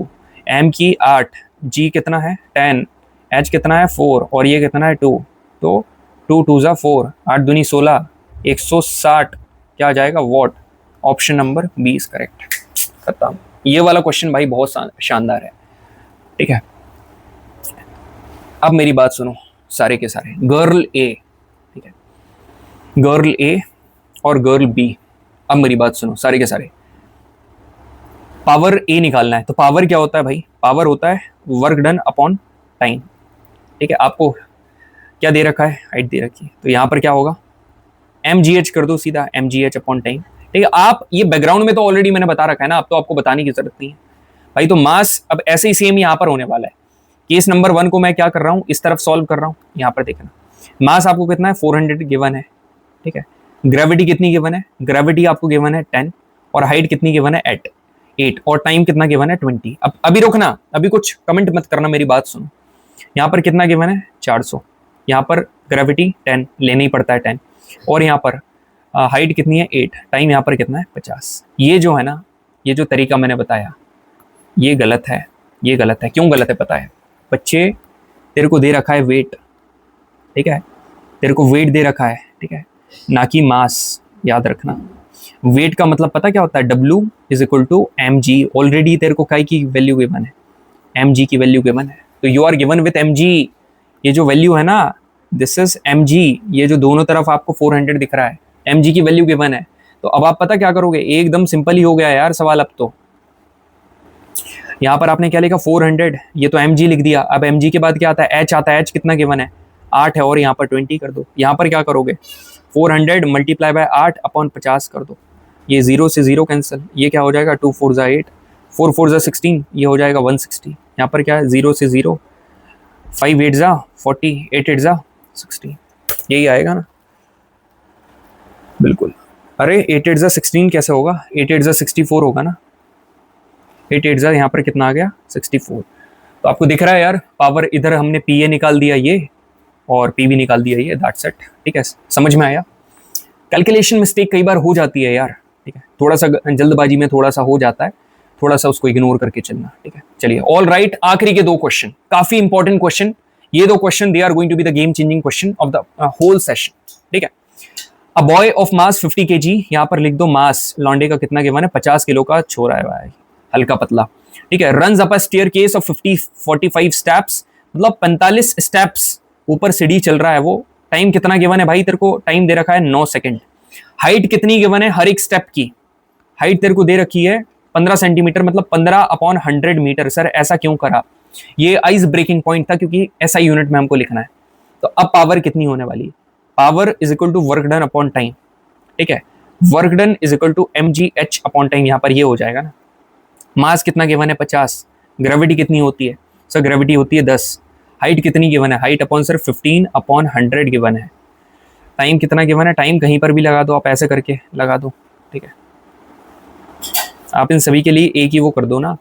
m की 8, g कितना है 10, h कितना है 4, और ये कितना है 2, तो 2 2 जा 4, 8 दूनी 16, 160 क्या आ जाएगा वॉट। ऑप्शन नंबर 20 करेक्ट, खत्म। ये वाला क्वेश्चन भाई बहुत शानदार है, ठीक है। अब मेरी बात सुनो सारे के सारे, गर्ल ए, ठीक है, गर्ल ए और गर्ल बी। अब मेरी बात सुनो सारे के सारे, पावर ए निकालना है। तो पावर क्या होता है भाई, पावर होता है वर्क डन अपॉन टाइम, ठीक है। आपको क्या दे रखा है, हाइट दे रखी है, तो यहाँ पर क्या होगा, mgh कर दो सीधा, mgh अपॉन टाइम, ठीक है। आप ये बैकग्राउंड में तो ऑलरेडी मैंने बता रखा है ना, अब तो आपको बताने की जरूरत नहीं है भाई। तो मास अब ऐसे ही सेम यहाँ पर होने वाला है। केस नंबर 1 को मैं क्या कर रहा हूँ, इस तरफ सॉल्व कर रहा हूँ। यहाँ पर देखना, मास आपको कितना है 400 गिवन है, ठीक है। ग्रेविटी कितनी गिवन है, ग्रेविटी आपको गिवन है 10, और हाइट कितनी गिवन है 8, और टाइम कितना गिवन है 20। अब अभी रुकना, अभी कुछ कमेंट मत करना, मेरी बात सुनो। यहाँ पर कितना गिवन है 400, यहाँ पर ग्रेविटी 10 लेना ही पड़ता है 10, और यहाँ पर हाइट कितनी है 8, टाइम यहाँ पर कितना है 50। ये जो है ना, ये जो तरीका मैंने बताया ये गलत है, ये गलत है। क्यों गलत है पता है? बच्चे, तेरे को दे रखा है वेट, ठीक है, तेरे को वेट दे रखा है, ठीक है, ना कि मास, याद रखना। वेट का मतलब पता क्या होता है? W is equal to mg। Already तेरे को काय की वैल्यू गिवन है, mg की वैल्यू गिवन है, तो you are given with mg। ये जो वैल्यू है ना, दिस इज mg। ये जो दोनों तरफ आपको 400 दिख रहा है, mg की वैल्यू गिवन है। तो अब आप पता क्या करोगे? एकदम सिंपल ही हो गया यार सवाल। अब तो यहाँ पर आपने क्या लिखा 400, ये तो mg लिख दिया। अब mg के बाद क्या आता है? h आता है। h कितना गिवन है? 8 है, और यहाँ पर 20 कर दो। यहाँ पर क्या करोगे? 400 मल्टीप्लाई बाय 8 अपॉन 50 कर दो। ये 0 से 0 कैंसिल, ये क्या हो जाएगा? 2 4 8, 4 4 16, ये हो जाएगा 160। यहाँ पर क्या है? 0 से 0, 5 8 40, 8 8 60, यही आएगा ना? बिल्कुल। अरे 8 8 16 कैसे होगा? 8 8 64 होगा ना? 8 8 यहाँ पर कितना आ गया? 64। तो आपको दिख रहा है यार, पावर इधर हमने पी ए निकाल दिया ये, और पी भी निकाल दिया ये, दैट्स इट। ठीक है, समझ में आया? कैलकुलेशन मिस्टेक कई बार हो जाती है यार, ठीक है, थोड़ा सा जल्दबाजी में थोड़ा सा हो जाता है, थोड़ा सा उसको इग्नोर करके चलना। ठीक है, चलिए, ऑल राइट। आखिरी के 2 क्वेश्चन, काफी इंपॉर्टेंट क्वेश्चन। ये 2 question they are going to be the game changing question of the whole session. ठीक है, a boy of mass 50 kg, यहाँ पर लिख दो मास, लॉन्डे का कितना गिवन है? 50 किलो का छोरा है भाई, हल्का पतला। ठीक है, runs up a staircase of 45 steps, मतलब 45 स्टेप्स ऊपर सीढ़ी चल रहा है वो। टाइम कितना गिवन है भाई? तेरे को टाइम दे रखा है 9 सेकंड। हाइट कितनी गिवन है हर एक स्टेप की? हाइट तेरे को दे रखी है 15 सेंटीमीटर, मतलब 15/100 मीटर। सर ऐसा क्यों करा? ये आइस ब्रेकिंग पॉइंट था, क्योंकि एसआई यूनिट में हमको लिखना है। तो अब पावर कितनी होने वाली है? Power is equal to work done upon time. ठीक है, work done is equal to mgh upon time. यहाँ पर ये हो जाएगा ना। मास कितना गिवन है? 50। ग्रेविटी कितनी होती है? सर ग्रेविटी होती है 10। हाइट कितनी गिवन है? हाइट अपॉन सर 15/100 गिवन है। टाइम कितना गिवन है? टाइम कहीं पर भी लगा दो, आप ऐसे करके लगा दो। ठीक है, आप इन सभी के लिए एक ही वो कर दो ना।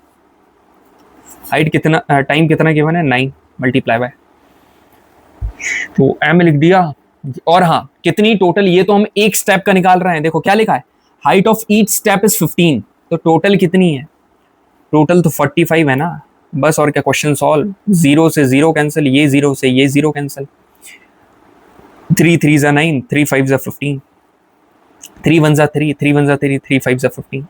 हाइट कितना, टाइम कितना गिवन है? 9 मल्टीप्लाई बाय, तो एम लिख दिया। और हाँ, कितनी टोटल, ये तो हम एक स्टेप का निकाल रहे हैं। देखो क्या लिखा है, height of each step is 15, तो टोटल कितनी है? टोटल तो 45 है ना, बस। और क्या, क्वेश्चन सॉल्व। 0 से 0 कैंसिल, ये 0 से ये 0 कैंसिल, 3 3 ज़ा 9, 3 5 ज़ा 15, 3 1 ज़ा 3, 3 1 ज़ा 3, 3 5 ज़ा 15,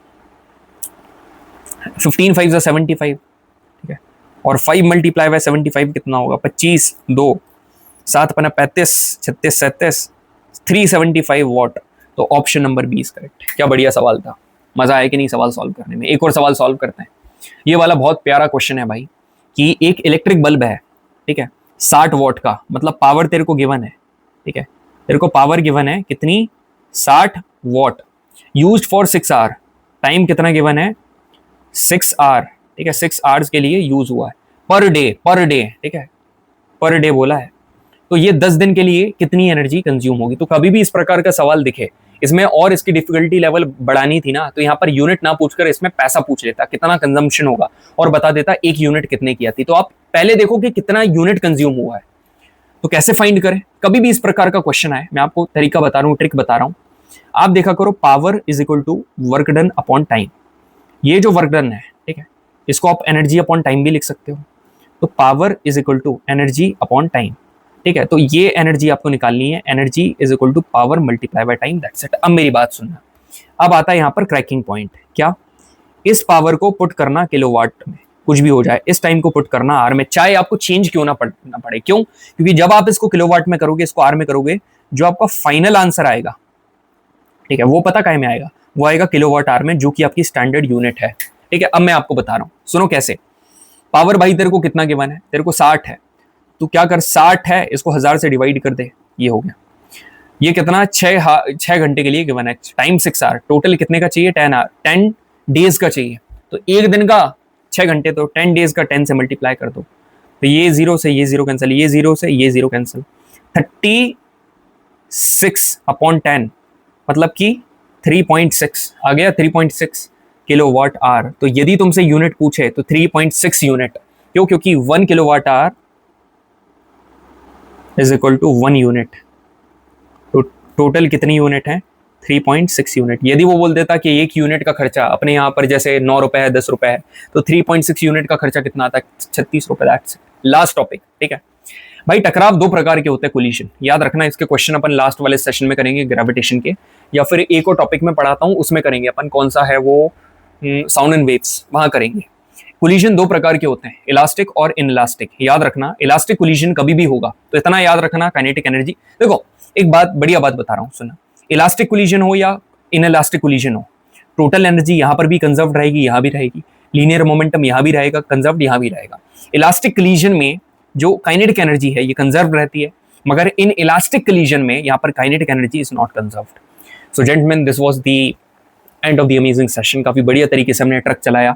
15 5 ज़ा 75। ठीक है, और 5 मल्टीप्लाई बाय 75 कितना होगा? 25, 2 7 पना 35, 36 37, 375 वॉट। तो ऑप्शन नंबर 20 करेक्ट। क्या बढ़िया सवाल था, मजा आया कि नहीं सवाल सॉल्व करने में? एक और सवाल सॉल्व करते हैं। ये वाला बहुत प्यारा क्वेश्चन है भाई, कि एक इलेक्ट्रिक बल्ब है, ठीक है, 60 वॉट का, मतलब पावर तेरे को गिवन है। ठीक है, तेरे को पावर गिवन है कितनी? 60 watt, used for 6 hour. Time कितना गिवन है? 6 आवर। ठीक है, 6 आवर्स के लिए यूज हुआ है, पर डे, पर डे। ठीक है, पर डे बोला है, तो ये 10 दिन के लिए कितनी एनर्जी कंज्यूम होगी? तो कभी भी इस प्रकार का सवाल दिखे, इसमें और इसकी डिफिकल्टी लेवल बढ़ानी थी ना, तो यहाँ पर यूनिट ना पूछकर इसमें पैसा पूछ लेता, कितना कंजम्पशन होगा, और बता देता एक यूनिट कितने की आती। तो आप पहले देखो कि कितना यूनिट कंज्यूम हुआ है। तो कैसे फाइंड करें? कभी भी इस प्रकार का क्वेश्चन आए, मैं आपको तरीका बता रहा हूँ, ट्रिक बता रहा हूँ। आप देखा करो, power is equal to work done upon time. ये जो वर्क डन है, ठीक है, इसको आप एनर्जी अपॉन टाइम भी लिख सकते हो। तो power is equal to energy upon time. ठीक है, तो ये एनर्जी आपको निकालनी है, energy is equal to power multiply by time, that's it. अब मेरी बात सुनना, अब आता है यहाँ पर क्रैकिंग पॉइंट। क्या? इस पावर को पुट करना किलोवाट में, कुछ भी हो जाए, इस टाइम को पुट करना आर में, चाहे आपको चेंज क्यों ना पड़े। क्यों? क्योंकि जब आप इसको किलोवाट में करोगे, इसको आर में करोगे, जो आपका फाइनल आंसर आएगा, ठीक है, वो पता काहे में आएगा? वो आएगा किलोवाट आर में, जो कि आपकी स्टैंडर्ड यूनिट है। ठीक है, अब मैं आपको बता रहा हूँ, सुनो कैसे। पावर भाई तेरे को कितना गिवन है? तेरे को 60 है, तो क्या कर, 60 है, इसको 1000 से डिवाइड कर दे, ये हो गया। ये कितना? 6 घंटे के लिए गिवन है, टाइम 6 आवर। टोटल कितने का चाहिए? 10 आवर, 10 डेज का चाहिए। तो एक दिन का 6 घंटे, तो 10 डेज का 10 से मल्टीप्लाई कर दो। तो ये 0 से ये 0 कैंसिल, ये 0 से ये 0 कैंसिल, 36/10, मतलब कि 3.6 आ गया, 3.6 किलोवाट आवर। तो यदि तुमसे यूनिट पूछे तो 3.6 यूनिट। क्यों? क्योंकि 1 kilowatt hour is equal to 1 unit. तो टोटल कितनी यूनिट है? 3.6 यूनिट। यदि वो बोल देता कि एक यूनिट का खर्चा अपने यहाँ पर जैसे 9 रुपए है, 10 रुपए है, तो 3.6 यूनिट का खर्चा कितना आता है? 36 रुपए। That's last topic. ठीक है भाई, टकराव दो प्रकार के होते हैं, कोलिशन याद रखना। इसके क्वेश्चन अपन लास्ट वाले सेशन में करेंगे ग्रेविटेशन के, या फिर एक और टॉपिक में पढ़ाता हूं उसमें करेंगे अपन, कौन सा है वो, साउंड एंड वेव्स, वहां करेंगे। कोलिजन दो प्रकार के होते हैं, इलास्टिक और इनइलास्टिक। याद रखना, इलास्टिक कोलिजन कभी भी होगा तो इतना याद रखना, काइनेटिक एनर्जी। देखो एक बात, बढ़िया बात बता रहा हूं, सुना। इलास्टिक कोलिजन हो या इनइलास्टिक कोलिजन हो, टोटल एनर्जी यहां पर भी कंजर्व रहेगी, यहां भी रहेगी। लीनियर मोमेंटम यहां भी रहेगा कंजर्व, यहां भी रहेगा। इलास्टिक कोलिजन में जो काइनेटिक एनर्जी है ये कंजर्व रहती है, मगर इन इलास्टिक कोलिजन में यहां पर kinetic energy is not conserved. So gentleman, this was the end of the amazing session. काफी बढ़िया तरीके से हमने ट्रक चलाया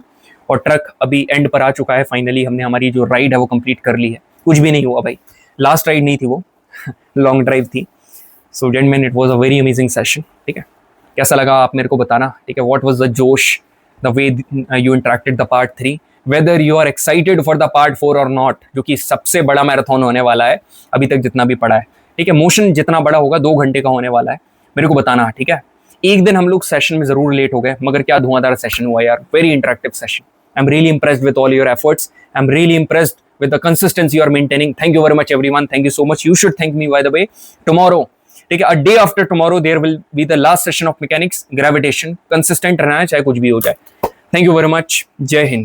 और ट्रक अभी एंड पर आ चुका है। फाइनली हमने हमारी जो राइड है वो कंप्लीट कर ली है। कुछ भी नहीं हुआ भाई, लास्ट राइड नहीं थी वो लॉन्ग ड्राइव थी। So gentleman, it was a very amazing session. ठीक है, कैसा लगा आप मेरे को बताना। ठीक है, what was the josh, the way you interacted the part 3, whether you are excited for the part 4 और नॉट, जो कि सबसे बड़ा मैराथन होने वाला है अभी तक जितना भी पड़ा है। ठीक है, मोशन जितना बड़ा होगा 2 घंटे का होने वाला है, मेरे को बताना। ठीक है, एक दिन हम लोग सेशन में जरूर लेट हो गए, मगर क्या धुआंधार सेशन हुआ यार, very interactive session. I am really impressed with all your efforts, I am really impressed with the consistency you are maintaining. Thank you very much everyone, thank you so much. You should thank me by the way. Tomorrow, ठीक है, a day after tomorrow there will be the last session of mechanics, gravitation. Consistent रहना है चाहे कुछ भी हो जाए। Thank you very much. जय हिंद।